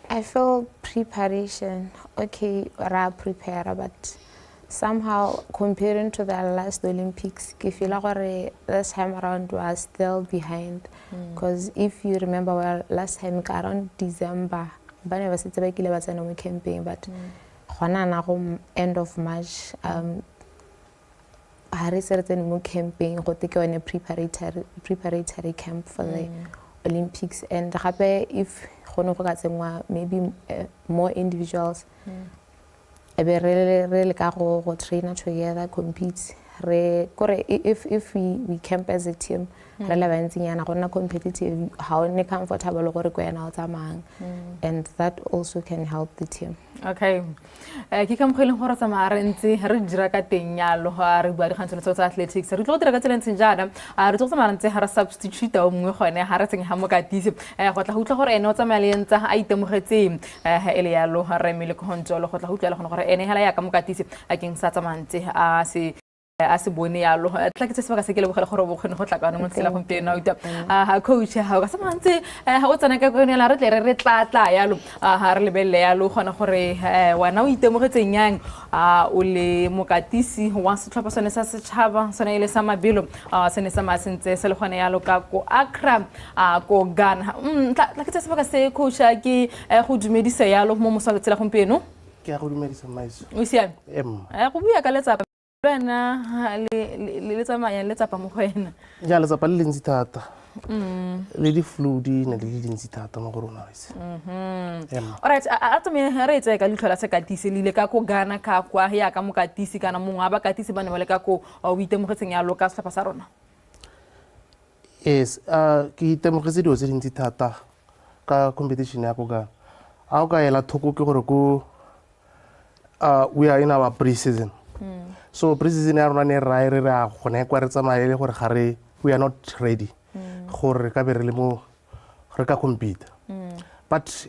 I feel preparation okay ra prepare but somehow comparing to the last Olympics, I feel like this time around we are still behind. Because if you remember well, last time around December, I was campaign, but end of March, Harry certain campaign, go take on a preparatory camp for the Olympics, and if maybe more individuals. Really go train together, compete. If we camp as a team, relevant competitive, how comfortable and that also can help the team. Okay. Ke ka mkhwele gore tsamaya re ntse re dira ka teng yalo ha re bua dikgantshelo tsa athletics re tlo dira ka tseleng tsejana re tlo tsamaya ntse ha re substitute o mongwe gone ha re tseng ha mokatisi go tla utla gore ene o tsamaya le ntse a itemogetse ele yalo ha re mele khontolo go tla utla le gore ene hela ya ka mokatisi a keng sa tsamaya ntse a se bone yalo tla ke tseba ka se ke le bogele gore bo khone go tla ka mo tsela gompieno ha coach ha ka samantse ha o tsana ka gone la re tle re tla yalo ha re lebelle yalo gona gore wana o itemogetseng yang o le mokatisi wa setlhopha sone sa setšhaba sone ile sa mabelo sene sa masentse se le gone yalo ka ko Accra ko Ghana tla ke tseba ka se coach ke go dumedisa yalo mo mosalo tsela gompieno ke go dumedisa maiso o siame go bua ka letsa Bana le tsamaya le tsapa mo go ena. Ja le tsapa le ntsi thata. Le di flu di ne le dintsi thata mo go rona ise. Alright, a tsame re tse ka litlhola se katisi le ka go Ghana ka kwa ya ka mo katisi kana mongwe ba katisi bane ba le ka go o itemogetseng ya loka setlhopha sa rona. Yes, ke itemogetse dio tse dintsi thata ka competition ya go Ghana. A o ka ela thoko ke gore go we are in our pre-season. So pre-season ya rona ne ra re ra gone kwa re tsamaye le gore gare we are not ready gore ka be re le mo re ka compete. But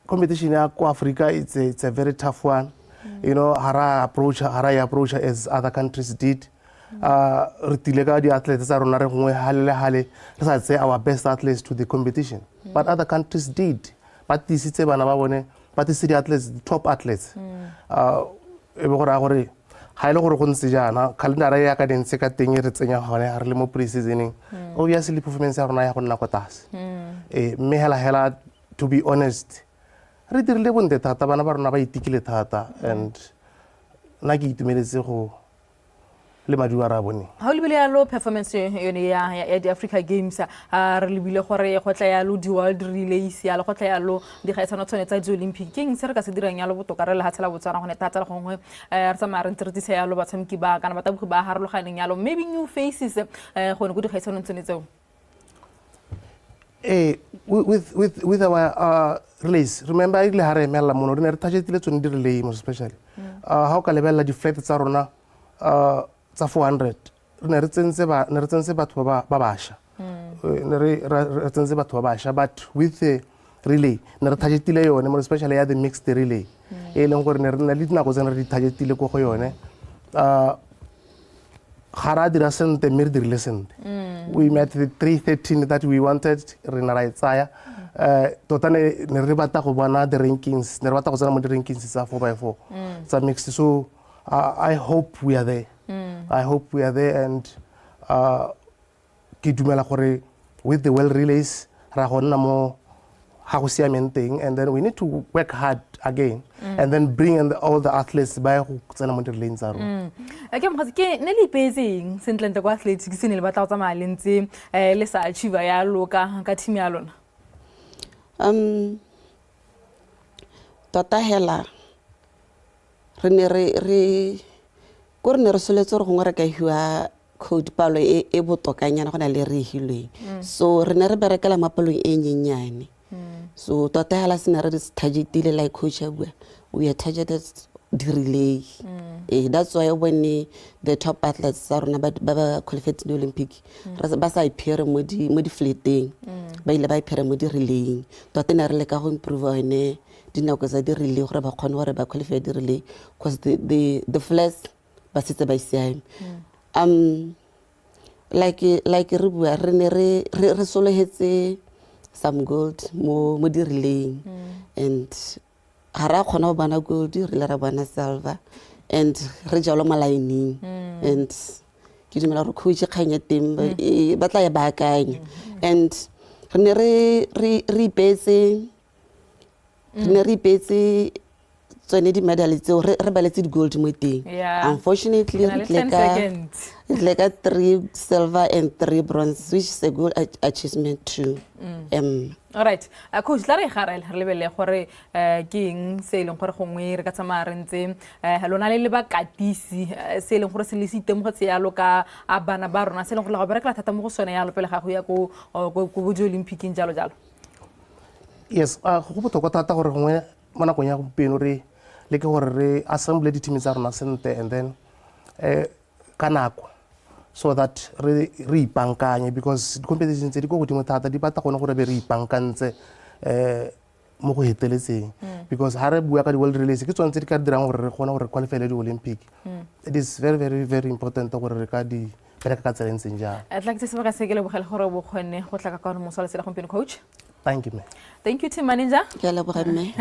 competition ya ko Africa it's a very tough one. You know, hara approach as other countries did. Re tile ka di athletes tsa rona re ngwe hale re sa say our best athletes to the competition. But other countries did. But this is bana ba bone, but this the athletes, the top athletes. E be gore ha ile gore go ntse jana calendar ya ka dintse ka teng re tsenya gone ha re le mo pre-seasoning obviously performance ya rona ya go nna kwa tlase mme hela to be honest re dirile bonte thata bana ba rona ba itikile thata and na ke itumeletse go le madu a ra bone ha o lebile ya lo performance yone ya di Africa Games re lebile gore go tla ya lo di World Relays ya lo go tla ya lo di gaisano tsone tsa di Olympic Games se re ka se dirang ya lo botoka re le hatsela botswana go ne tata le gongwe re tsamaya re ntse ya lo batshameki ba kana ba tabugi ba harologaneng ya lo maybe new faces go ne go di gaisano tsone tseo with our relays remember ile ha re emela mono re ne re targetile tsone di relay most especially ha o ka lebella di flight tsa rona tsa 400 ne re tsentse batho ba basha ne re tsentse batho ba basha but with the relay ne re targetile yone more especially ya the mixed relay e leng gore ne re na le dinako tsena re di targetile go yone gara dira sente me re dirile sente we met the 313 that we wanted re na ra tsaya tota ne re batla go bona the rankings ne re batla go tsena mo di rankings tsa 4x4 tsa mixed so I hope we are there. I hope we are there and ke dumela gore with the well relays ra gonna mo ha go siamenteng and then we need to work hard again and then bring in all the athletes by go tsena mo di lanes tsa rona ke mkhasi ke ne le ipetseng sentle kwa athletics se ne le batla go tsamaya le ntse le sa achieve ya loka ka team ya lona tota hela re ne re soletse re gongwe re ka hiwa code palo e botokanyana gona le re hilweng so re ne re berekela mapalong e nyenyane so tota hela se ne re targetile like coach abua we are targeted the relay that's why when the top athletes are rona ba qualified to the Olympic ba sa iphere mo di flateng ba ile ba iphere mo di relaying tota ne re le ka go improve one dinako tsa di relay gore ba kgone gore ba qualify di relay because the flash ba setse ba siame like re bua re ne re sologetse some gold mo di relaying and hara khona go bana gold re le ra bana silver and re jalo malaining and ke dumela gore coach kgang ya teng ba tla ya baakanya and re ne re ipetse tsone di-medal tseo re baletse di-gold mo teng. Unfortunately re tle ka 3 silver and 3 bronze, which is a good achievement too. All right, coach tla re garela re lebelle gore ke eng se leng gore gongwe re ka tsamaya re ntse lona le bakatisi se leng gore se le sitemogetse yalo ka a bana ba rona se leng gore la go berekela thata mo go sone yalo pele ga go ya ko bo di-olympic jalo jalo. Yes, go botlhokwa thata gore gongwe mo nakong ya gompieno re leke gore re assemble di-team tsa rona sentle and then ka nako so that re ipankanye because di-competition tse di ko godimo thata di batla gone gore be re ipankantse mo go heteletseng because ha re bua ka di-world relays ke tsone tse di ka dirang gore re kgone gore re qualifyele di-olympic. It is very very very important gore re ka di bereka ka tsela ntseng jang. Tla ke se sebaka se ke le bogele gore bo kgone go tla ka ka mo sala se la gompieno coach. Thank you, man. Thank you, team manager. Ke a leboga mme.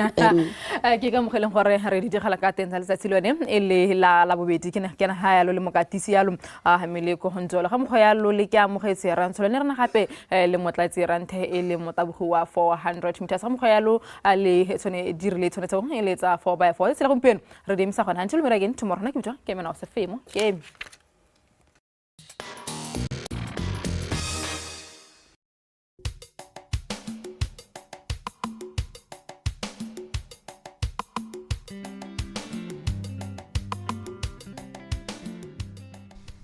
Ke ka mogeleng gore re di digala ka teng tsa letsatsi lone e le la bobedi ke na ha yalo le mokatisi yalo a hamile go hontsola ga mogo yalo le ke a mogetse rantsho le rena gape le motlatsi ranthe e le motabogi wa 400 meters ga mogo yalo le tsone di rile tsone tsa go e le tsa 4x4 se la gompieno re dimisa gona until we again tomorrow na ke botsa ke mena o se femo ke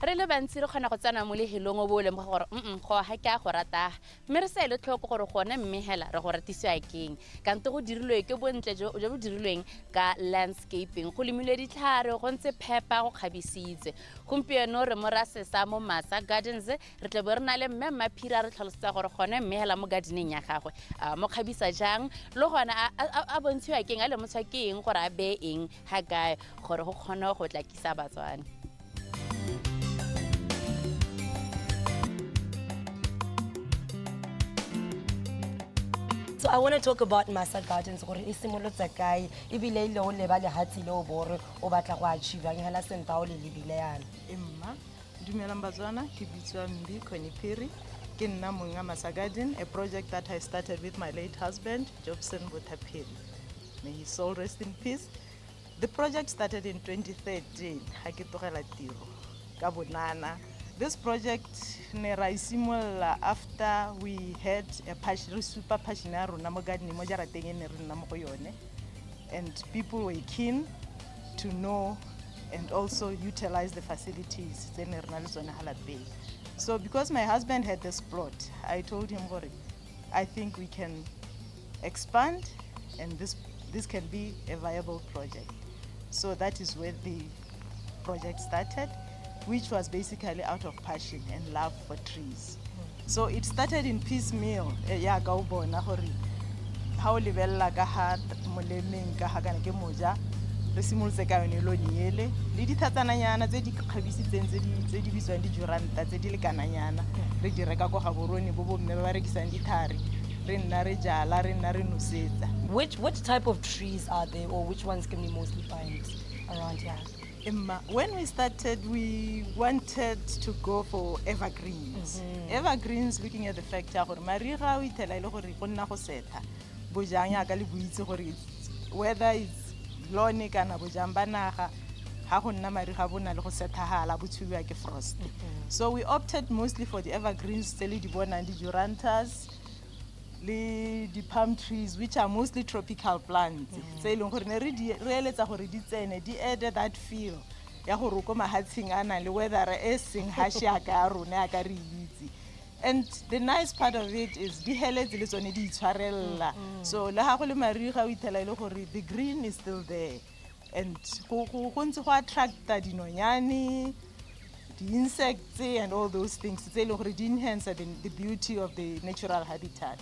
re le bantsi re kgona go tsena mo lehelong o bo le mo gore go ha ke a go rata mme re sa ile tlhoko gore gone mme hela re go ratisiwa keng kante go dirilwe ke bontle jo bo dirilweng ka landscaping go lemile ditlhare go ntse phepa go khabisitse gompieno re mo rasesa mo Masa Gardens re tle bo re na le mme Maphira re tlhalosetsa gore gone mme hela mo gardening ya gagwe mo khabisa jang le gona a bontshiwa keng a le motswa keng gore a be eng ha gae gore go kgona go tla kisa batswana. So I want to talk about Masa Gardens gore e simolotse kae e bile ile o le ba le hatsi le o bore o batla go achieve ang hela senta o le lebile yana emma dumelang batswana ke bitswa Mbi Konipiri ke nna monga Masa Garden, a project that I started with my late husband Jobson Botapiri. May his soul rest in peace. The project started in 2013 ha ke tlogela tiro ka bonana. This project after we had a super passionate and people were keen to know and also utilize the facilities. So because my husband had this plot, I told him, I think we can expand and this can be a viable project. So that is where the project started, which was basically out of passion and love for trees. So it started in piecemeal. Ya ka o bona gore ha o lebella ka ha molemeng ka ha kana ke moja re simolotse ka yone lo niele le dithatsananyana tse di khabisitseng tse di bitswang di juranta tse di le kananyana re di reka go ga borone bo bomme ba rekisang dithari re nna re jala re nna re nosetsa. Which type of trees are there or which ones can we mostly find around here? When we started, we wanted to go for evergreens. Evergreens, looking at the fact that whether it's lone kana bojambanaga ha go nna mariga bona le go sethahala bothuwa ke frost. So we opted mostly for the evergreens tse le di bonang di jurantas le di palm trees, which are mostly tropical plants. Tse leng gore ne re eletsa gore di tsene di add that feel ya gore go mahatsing ana le weather e seng ha shaka ya rona ka re itse. And the nice part of it is di heletse le tsone di itshwarella. So le ha go le mariga o itela ile gore the green is still there and go ntse go attract dinonyane, the insects and all those things tse le gore di enhance the beauty of the natural habitat.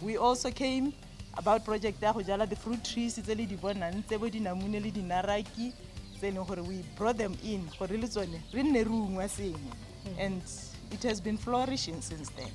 We also came about project ya go jala the fruit trees tse le di bonang tse bo dinamune le dinaraki tse le gore we brought them in gore le tsone re nne re ungwa sengwe and it has been flourishing since then.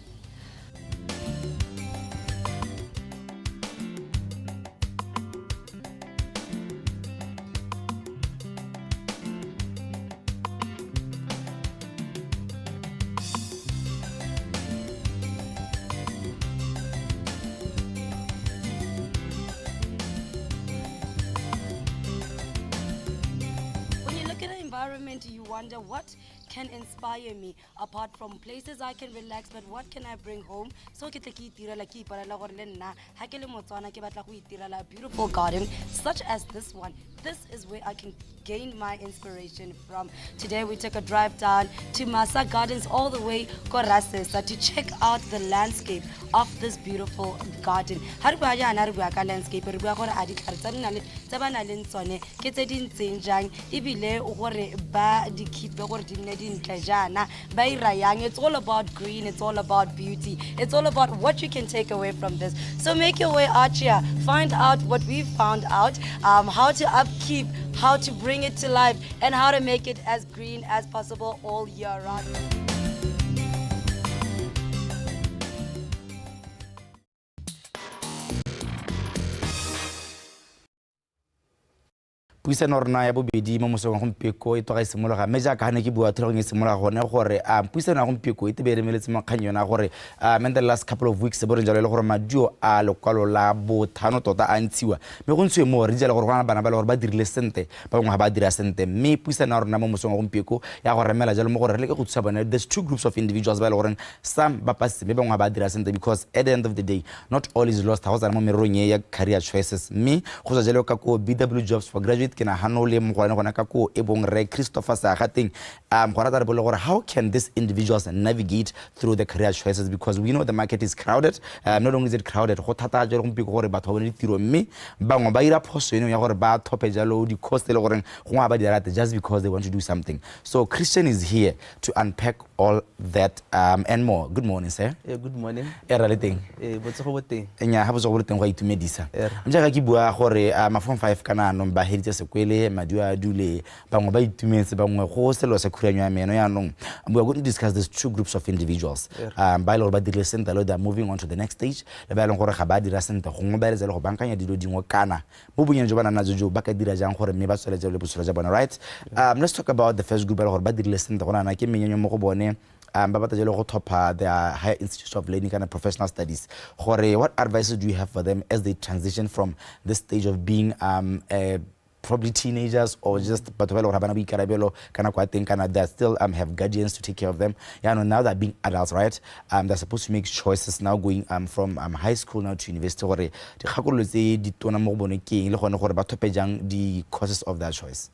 wonder what can inspire me apart from places I can relax, but what can I bring home? So ke tle ke itirela ke iparela gore le nna ha ke le Motswana ke batla go itirela a beautiful garden such as this one. This is where I can gain my inspiration from. Today we took a drive down to Masa Gardens all the way Korasesa to check out the landscape of this beautiful garden. Har bua jana re bua ka landscape re bua gore a di tlhare tsa nna le tsa bana le tsone ke tse di ntseng jang ebile o gore ba di keep gore di nne di ntle jana ba ira yang. It's all about green, it's all about beauty, it's all about what you can take away from this. So make your way out here, find out what we found out, how to upkeep, how to bring it to life, and how to make it as green as possible all year round. puisano rona ya bobedi mo mosong wa gompieko e toga e simologa mme jaaka ga ne ke bua thulagong e simologa gone gore puisano ya gompieko e tebe e remeletse makgang yona gore in the last couple of weeks bo re jalo e le gore maduo a lekwalo la bothano tota a ntshiwa mme go ntshiwe mo re jalo gore go na bana ba le gore ba dirile sente ba bangwe ga ba dira sente mme puisano ya rona mo mosong wa gompieko ya go remela jalo mo gore re leke go thusa bone. There's two groups of individuals ba le gore some ba pasitse mme bangwe ba dira sente because at the end of the day not all is lost. Ga go tsana mo mererong ya career choices mme go sa jalo ka ko BW Jobs for Graduate ke na hano le mo gona ka ko e bong re Christopher Sagateng go rata re bole gore how can these individuals navigate through the career choices, because we know the market is crowded. Not only is it crowded go thata jalo go mpiko gore batho ba bone tiro mme bangwe ba ira phoso eno ya gore ba thope jalo di cost le gore go ba di rata just because they want to do something. So Christian is here to unpack all that and more. Good morning, sir. Good morning. Era le teng. Botsogo boteng. Nya ha botsogo boteng go itumedisa. Mjaaka ke bua gore mafon 5 kana no ba heditse sekwele madio a dule bangwe ba itumetse bangwe go selo se khuranyo ya meno ya nong. We are going to discuss these two groups of individuals. Ba ile ba dire sente lo they are moving on to the next stage. Le ba ile gore ga ba dira sente go ngo ba ile go bankanya dilo dingwe kana mo bonyane jo bana nazo jo ba ka dira jang gore me ba tswele le bosolo ja bona, right? Let's talk about the first group ba gore ba dire sente go na ke menyenyo mo go bone ba batla jalo go topa the higher institute of learning and professional studies. What advice do you have for them as they transition from this stage of being probably teenagers or just but they still have guardians to take care of them? Yeah, no, now they're being adults, right? They're supposed to make choices now going from high school now to university. The causes of that choice.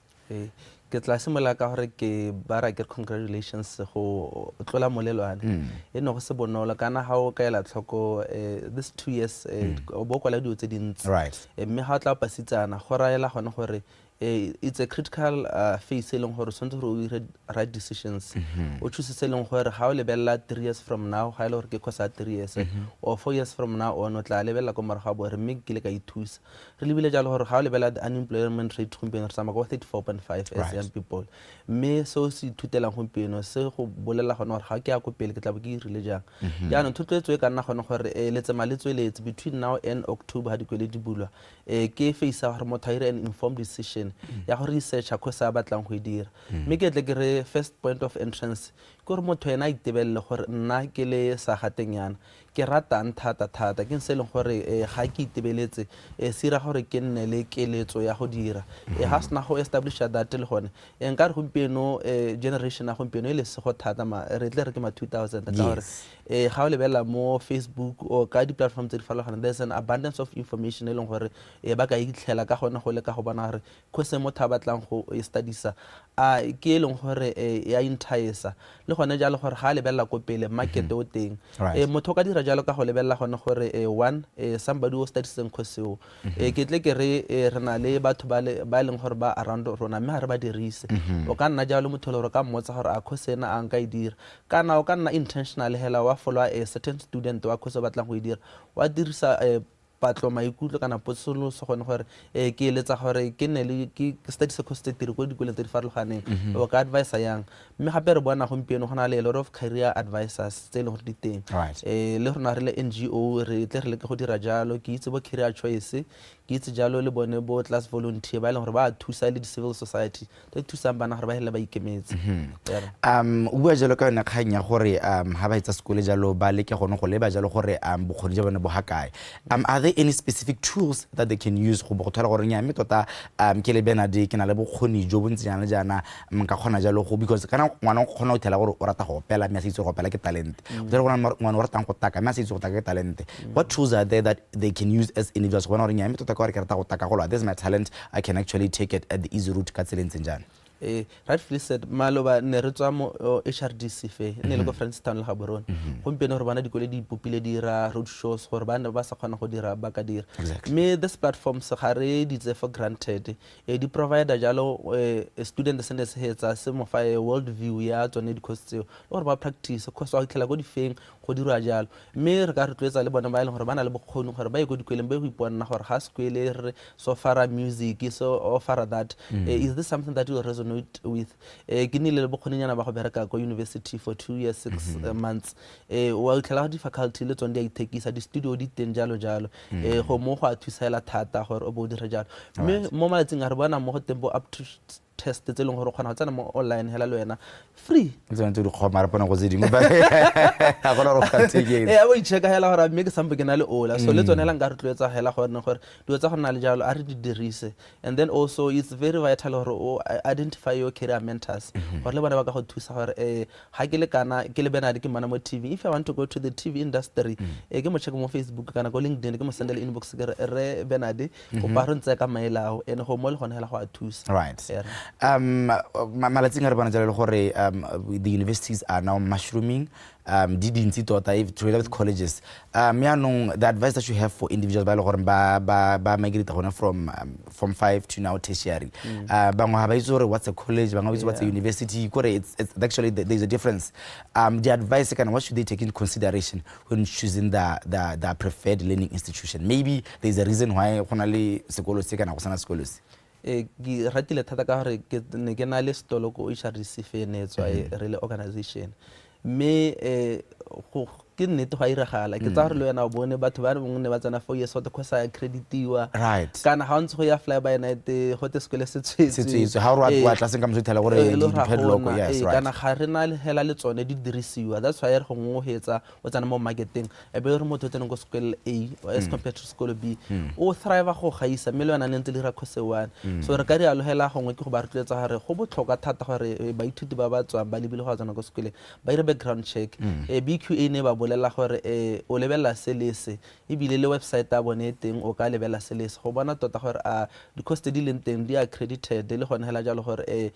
Ke tla simola ka gore ke bara ke congratulations go tlola molelwane e no go se bonolo kana ha o ka ela tlhoko this 2 years bo kwala dio tse dintsi, right? Mme ha o tla pasitsana go raela gone gore it's a critical phase eleng gore sonto go ire right decisions. O choose seleng gore ha o lebella 3 years from now ha ile gore ke khosa 3 years or 4 years from now on o tla lebella go mara ga bo re mme ke le ka ithusa re lebile jalo gore ha o lebella the unemployment rate gompieno re sama go 34.5 as young people mme so se ithutela gompieno se go bolela gone gore ga ke ya go pele ke tla bo ke irile jang ya no thutletso e ka nna gone gore letse maletsweletse between now and October ha dikwele di bulwa ke face a gore motho ire an informed decision ya go research a khosa batlang go dira mme ke tle ke re first point of entrance gore motho ena itebelle gore nna ke le Sagateng yana ke ratang thata ke se leng gore ga ke itebeletse se ra gore ke nne le keletso ya go dira ha sna go establish that le gone nka re gompieno generation a gompieno ile se go thata ma re tle re ke ma 2000 ka gore ga o lebella mo Facebook o ka di platforms tse di farologana there's an abundance of information e leng gore ba ka itlhela ka gone go le ka go bona gore khose motho a batlang go studisa ke e leng gore ya entice le gone jalo gore ga lebella ko pele market o teng motho ka dira jalo ka go lebella gone gore one somebody who studies in khoseo ke tle ke re na le batho ba leng gore ba around rona mme ha re ba dirise o ka nna jalo motho le gore ka mmotsa gore a khosena a nka idira kana o ka nna intentional hela wa follow a certain student wa khoso batlang go idira wa dirisa patlo maikutlo kana potsoloso gone gore ke eletsa gore ke nne le ke study se cost tiri go dikoleng tse di farologaneng o ka advisor yang mme gape re bona gompieno gona le a lot of career advisors tse le gore di teng le rona re le NGO re tle re le go dira jalo ke itse bo career choice ke itse jalo le bone bo class volunteer ba ile gore ba thusa le di civil society tse thusang bana gore ba hele ba ikemetse o bua jalo ka yona kganya gore ha ba itsa sekole jalo ba le ke gone go leba jalo gore bokgoni ja bone bo hakae there any specific tools that they can use go thola gore nya me tota ke le Benadi ke na le bokgoni jo bontsi jana le jana nka khona jalo go because kana ngwana go khona go thela gore o rata go opela me a se itse go opela ke talent o tsere gona ngwana o ratang go taka me a se itse go taka ke talent what tools are there that they can use as individuals bona gore nya me tota ka gore ke rata go taka go lwa this is my talent I can actually take it at the easy route ka tseleng njana rightfully said maloba ne re tswa mo HRDC fe ne le ko Frankstown le Gaborone gompieno re bana dikole di ipopile di ra road shows gore bana ba sa kgona go dira ba ka dira me this platform se gare di tse for granted di provider jalo student se ne se hetsa se mo fa world view ya tsone di course tseo gore ba practice course wa tlhela go di feng go dirwa jalo me re ka re tlwetsa le bona ba ile gore bana le bokgoni gore ba ye go dikweleng ba go iponna gore ha sekwele re so far music so offer that is this something that you resonate with ke nile le bokgoninyana ba go bereka ko university for 2 years 6 months wa tlhela di faculty le tsone di itekisa di studio di teng jalo go mo go a thusela thata gore o bo dire jalo me mo malatsing a re bona mo go tempo up to test tse leng gore khona tsena mo online hela le wena free tsena tse di khoma re bona go tse dingwe ba a gona ro khatsegeng a bo itsheka hela gore me ke sampo ke na le ola so le tsone hela nka re tlwetsa hela gore di wetsa gona le jalo a re di dirise and then also it's very vital gore identify your career mentors gore le bona ba ka go thusa gore ha ke le kana ke le Benadi ke mana mo TV if I want to go to the TV industry ke mo check mo Facebook kana go LinkedIn ke mo sendele inbox ke re Benadi go ba re ntse ka mailao ene go mo le gona hela go a thusa right malatsing a re bona jalo gore the universities are now mushrooming di dintsi tota if together with colleges me anong the advice that you have for individuals ba le gore ba migrate gona from 5 to now tertiary bangwe ha ba itse gore what's a college bangwe ba itse what's a university kore it's actually there's a difference the advice kind of what should they take into consideration when choosing the preferred learning institution maybe there's a reason why gona le sekolo se kana go sana sekolo se ke ratile thata ka gore ke ne ke na le stolo ko HRDC fe ne tswa re organization me go ke nnete go a iragala ke tsa gore le wena o bone batho ba bongwe ne ba tsena 4 years old course accreditiwa right kana ha ntse go ya fly by night go te sekole se tsetse ha re wa tlase ka motshela gore di headlock yes right kana ga re na le hela le tsone di dirisiwa that's why re go ngohetsa o tsana mo marketing e be re motho tsena go sekole A as compared to sekole B o thrive go gaisa mme le wena ne ntse le ra course 1 so re ka re a lohela gongwe ke go ba re tletsa gore go botlhoka thata gore ba ithuti ba ba tswang ba lebile go tsana go sekole ba ire background check BQA ne ba bolela gore o lebella selese ebile le website ya bone teng o ka lebella selese go bona tota gore di cost di leng teng di accredited le gone hela jalo gore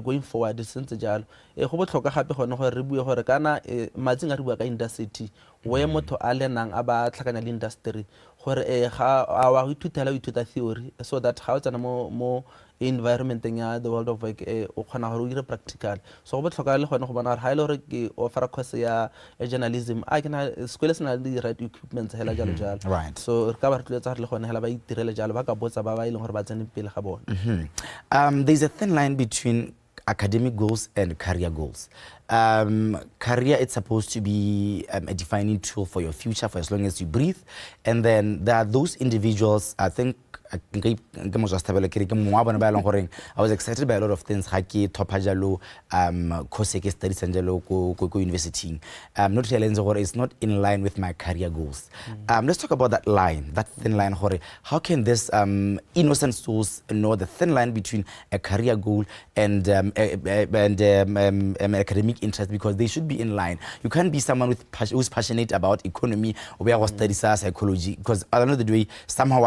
going forward sentse jalo go botlhoka gape gone gore re bue gore kana matsing a re bua ka industry we motho a lenang a ba tlhakanya le industry gore ga wa ithutela o ithuta theory so that ga o tsena mo environment ya the world of work o khona gore o dire practical so go botlhoka le gone go bona gore ha ile gore ke offer course ya journalism a ke na sekole se na le right equipment hela jalo right so re ka ba re tletsa gore le gone hela ba itirele jalo ba ka botsa ba ba ile gore ba tsene pele ga bona there's a thin line between academic goals and career goals. Career, it's supposed to be a defining tool for your future for as long as you breathe. And then there are those individuals, I think, I was excited by a lot of things. Haki, Topajalo, Koseke studies Angelo, Koko University. Not realizing it's not in line with my career goals. Let's talk about that line, that thin line. How can this innocent souls know the thin line between a career goal and academic interest, because they should be in line. You can't be someone who's passionate about economy or studies psychology, because at the end of the day, somehow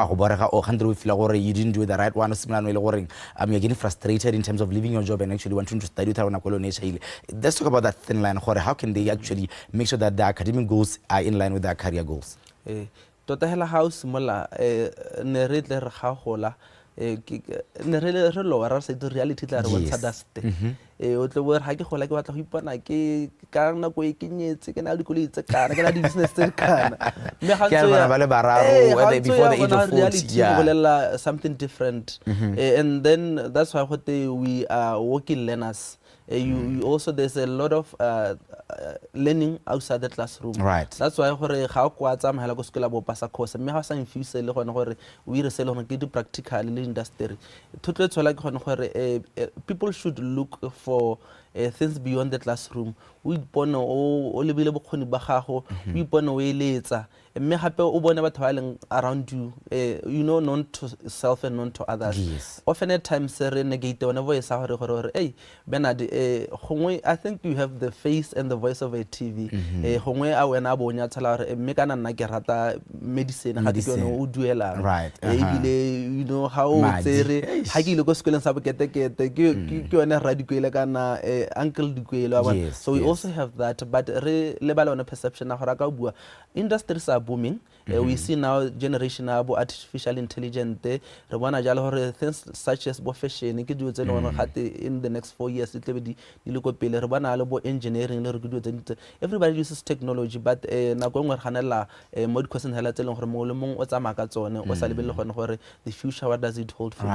you didn't do the right one. You're getting frustrated in terms of leaving your job and actually wanting to study. Let's talk about that thin line. How can they actually make sure that their academic goals are in line with their career goals? Tota hela house mola ne re tle re ga gola ne re lo ra se reality tla re bontsha dust o tle bore ha ke gola ke batla go ipona ke ka nna go ikenyetse ke na le koloi tse kana ke na di business tse kana me ga ntse before the age of 40 yeah something different and then that's why we are working learners. You also, there's a lot of learning outside the classroom. Right. That's why how kwatsa mahela go skola bo pasa course me ha sa infuse le gone gore we re sele gone ke di practical le industry. Thotlo tshola ke gone gore people should look for things beyond the classroom o ipone o lebile bokgoni ba gago o ipone o eletsa mme gape o bone batho ba leng around you you know, known to self and known to others. Yes. Often at times re negate one voice gore hey Bernard gongwe I think you have the face and the voice of a TV gongwe a wena bonya tsala gore mme kana nna ke rata medicine ga ke yone o duelang right ebile you know how tsere ha ke ile go sekoleng sa boketekete ke yone ra dikwele kana uncle dikwele so we also have that but re lebala one perception na gore ka bua industries are booming. We see now generation abo artificial intelligence re bona jalo gore things such as bo fashion ke dio tse leng gore in the next 4 years it will be di le go pele re bona le bo engineering le re dio tse everybody uses technology but na go ngwe re ganela mo di question hela tse leng gore mo le mong o tsama ka tsone o sa lebele gone gore the future what does it hold for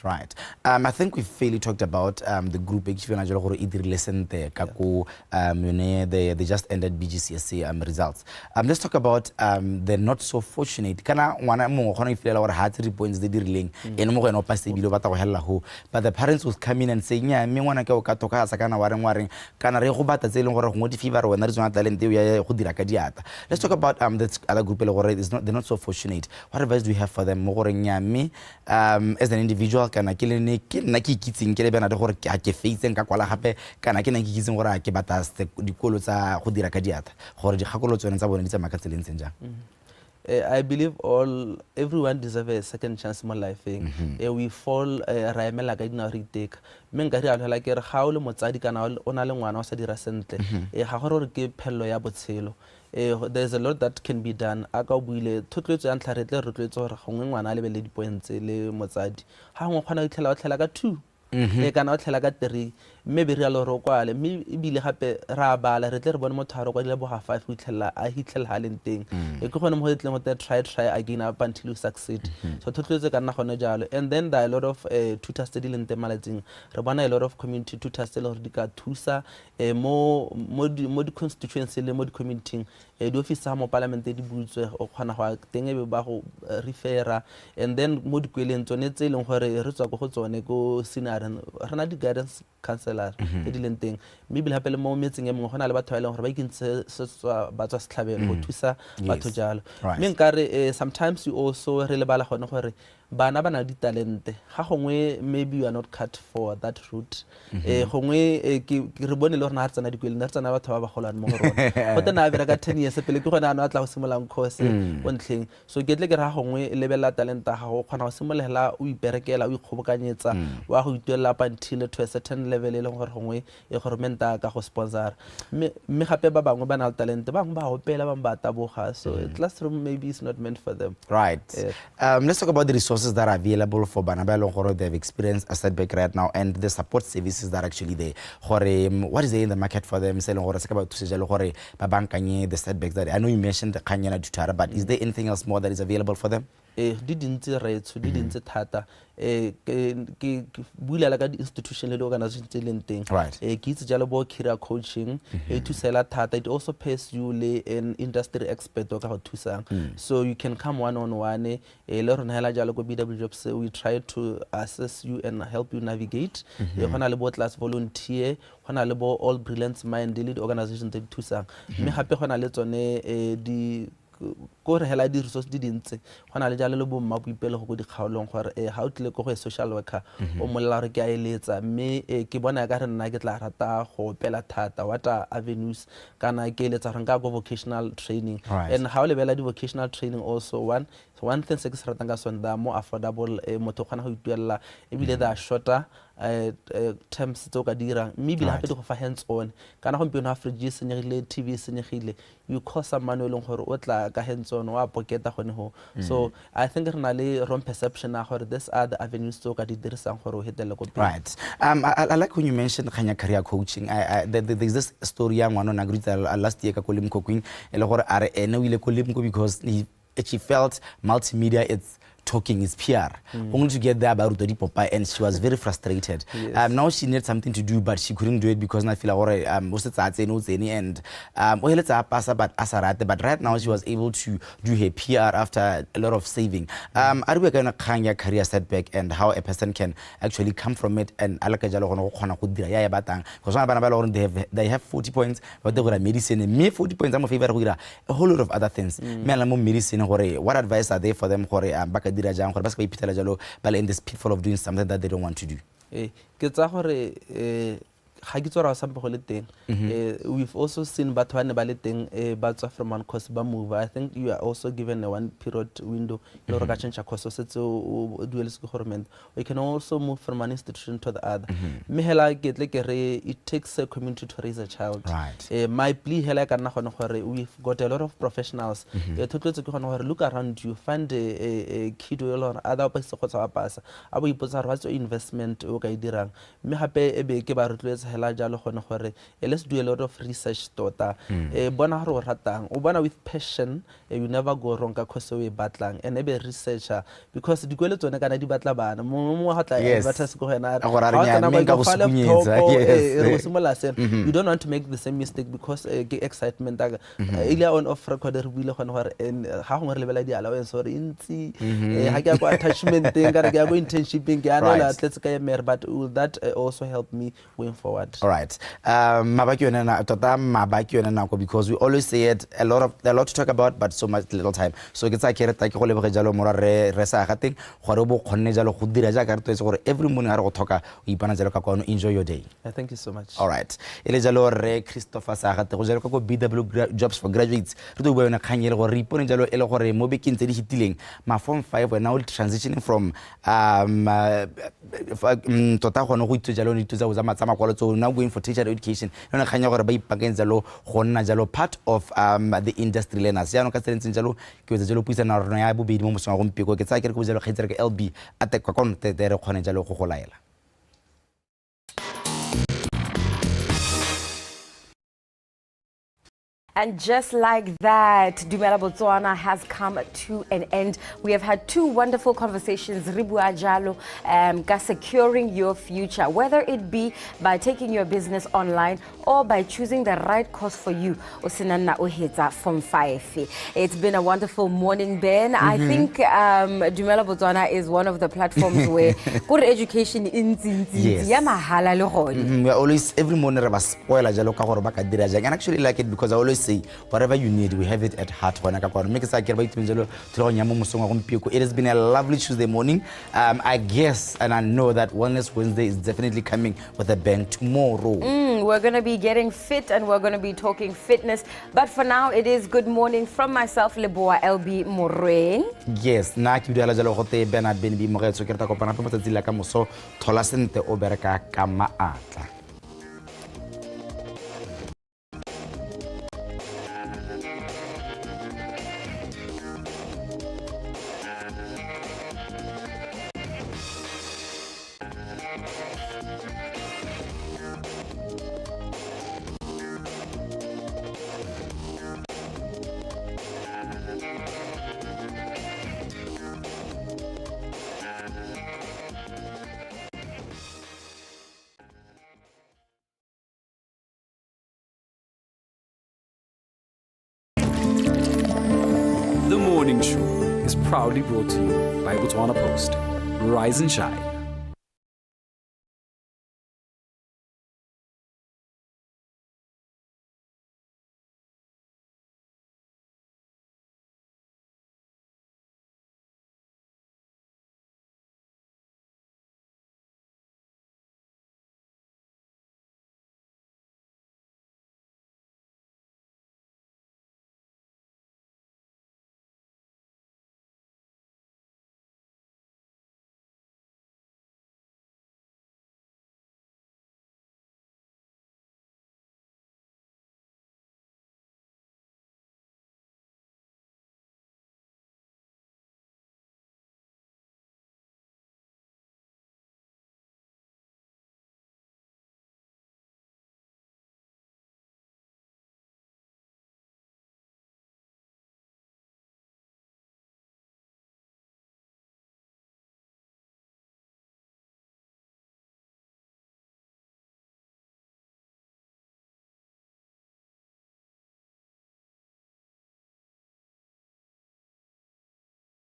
right I think we fairly talked about the group e ke fela jalo gore e dirile sente ka go they just ended BGCSE results. Let's talk about the not so fortunate kana ngwana mo gona ifilela gore ha 3 points de dirileng ene mo go ena o pass ebile ba ta go hella ho but the parents will come in and say nya mme ngwana ke o ka toka sa kana wareng kana re go bata tse leng gore go ngodi fever wena re tsona talent e ya go dira ka diata. Let's talk about the other group le gore they're not so fortunate. What advice do you have for them mo gore nya mme as an individual kana ke le ne ke nna ke ikitseng ke le bana de gore ke a ke facing ka kwala gape kana ke nna ke ikitseng gore ke bata dikolo tsa go dira ka diata gore di gakolo tsone tsa bone di tsa makatseleng tsenjang. I believe everyone deserves a second chance in my life. We fall raemela ka dina re take mme nka re ala ke re ga o le motsadi kana o na le ngwana o sa dira sentle ga gore ke phello ya botshelo. There's a lot that can be done aka o buile thotletso ya ntlha re tle re tletse gore gongwe ngwana le bele di points le motsadi ha ngwe khona o tlhela ka 2 kana o tlhela ka 3 mme be re a lo ro kwale mme ebile gape ra bala re tle re bone motho a ro kwa dile bo ga 5 o tlhela a hitlhela ha lenteng e ke gone mo go tleng go try again up until you succeed so thotletso ka nna gone jalo and then there are a lot of tutors tse di leng teng malatsing re bona a lot of community tutors tse le gore di ka thusa mo di constituency le mo di community di office mo parliament di butswe o khona go teng e be ba go refera and then mo dikweleng tsone tse leng gore re tswa go tsone go scenario rena di guidance counselor e di leng teng mme bile hape le mo metseng e mongwe gona le batho ba ileng gore ba ikintse ba tswa setlhabelo go thusa batho jalo mme nkare sometimes you also re le bala gone gore bana bana di talente ga gongwe maybe you are not cut for that route gongwe ke re bone le rena ha tsena dikwele nna tsena batho ba ba golwane mo go rona go tena a bera ka 10 years pele ke gone ana a tla go simolang course o ntleng so ke tle ke ra gongwe lebela talenta ga go khona go simolela o iperekela o ikgobokanyetsa wa go ituela up until to a certain level e leng gore gongwe e goromenta ka go sponsor mme gape ba bangwe ba na le talente bangwe ba hopela ba ba taboga so classroom maybe is not meant for them. Let's talk about the resources that are available for Banabelo Horo. They have experienced a setback right now and the support services that are actually there. What is there in the market for them? The setbacks that I know you mentioned the Kanyana Jutara, but is there anything else more that is available for them? Didn't thata ke bulela ka institution le organization tse leng teng ke itse jalo bo career coaching to sela thata it also pays you le an industry expert ka go thusang so you can come one on one le rona hela jalo go BW jobs we try to assess you and help you navigate gona le bo class volunteer gona le bo all brilliant mind lead organization tse thusang mme gape gona le tsone di go re hela di resource di dintse gona le jalo le bo mmapuipele go di kgaolong gore ha o tle go go social worker o molla re ke a eletsa mme ke bona ka re nna ke tla rata go pela thata what are avenues kana ke eletsa re nka go vocational training and how le bela di vocational training also one thing se ke se ratang ka sonda more affordable motho gona go ituela e bile da shorter terms tso ka dira mme bile hape go fa hands on kana go mpino ha fridge senyegile TV senyegile you call someone eleng gore o tla ka hands on wa pocketa gone ho so I think re na le wrong perception na gore this are the avenues tso ka di dirisang gore o hetele go I like when you mentioned Kanya career coaching there's this story yang one on agrita last year ka kolimko queen ele gore are ene o ile kolimko because she felt multimedia it's talking is PR. Only to get there about Rutodi Popa, and she was very frustrated. Yes. Now she needed something to do, but she couldn't do it because I feel like but right now she was able to do her PR after a lot of saving. Are we going to career setback and how a person can actually come from it and because they have 40 points, but they got medicine and me 40 points. I'm a favorite a whole lot of other things. Me medicine. What advice are there for them? But in this pitfall of doing something that they don't want to do. We've also seen Batwane Baleting Batwa from one course move. I think you are also given a 1 period window in order to change a course. So we can also move from one institution to the other. It takes a community to raise a child. Right. My plea we've got a lot of professionals. Look around you, find a kid or other person. What's your investment? Let's do a lot of research with passion you never go wrong because we batlang and a researcher because the goal to di batla bana you don't want to make the same mistake because excitement earlier on off record and how allowance or attachment internship but will that also help me going forward? All right. Because we always say it, a lot to talk about, but so much little time. So every morning enjoy your day. Thank you so much. All right. Christopher BW jobs for graduates. My form 5 we're now transitioning from now going for teacher education. Part of the industry learners. LB at And just like that, DUMELA Botswana has come to an end. We have had two wonderful conversations, Ribua Jalo, securing your future, whether it be by taking your business online or by choosing the right course for you. Osinana Oheta from 5. It's been a wonderful morning, Ben. I think DUMELA Botswana is one of the platforms where good education in we are always every morning and actually like it because I always say whatever you need, we have it at heart. It has been a lovely Tuesday morning. I guess and I know that Wellness Wednesday is definitely coming with a bang tomorrow. We're going to be getting fit and we're going to be talking fitness. But for now, it is good morning from myself, Leboa LB Moraine. Yes, na ki dala jalo gote Bernard Ben bi mo re tsokerta kopana pa matsatsi la ka moso thola sente o bereka ka maatla. The Morning Show is proudly brought to you by Botswana Post. Rise and shine.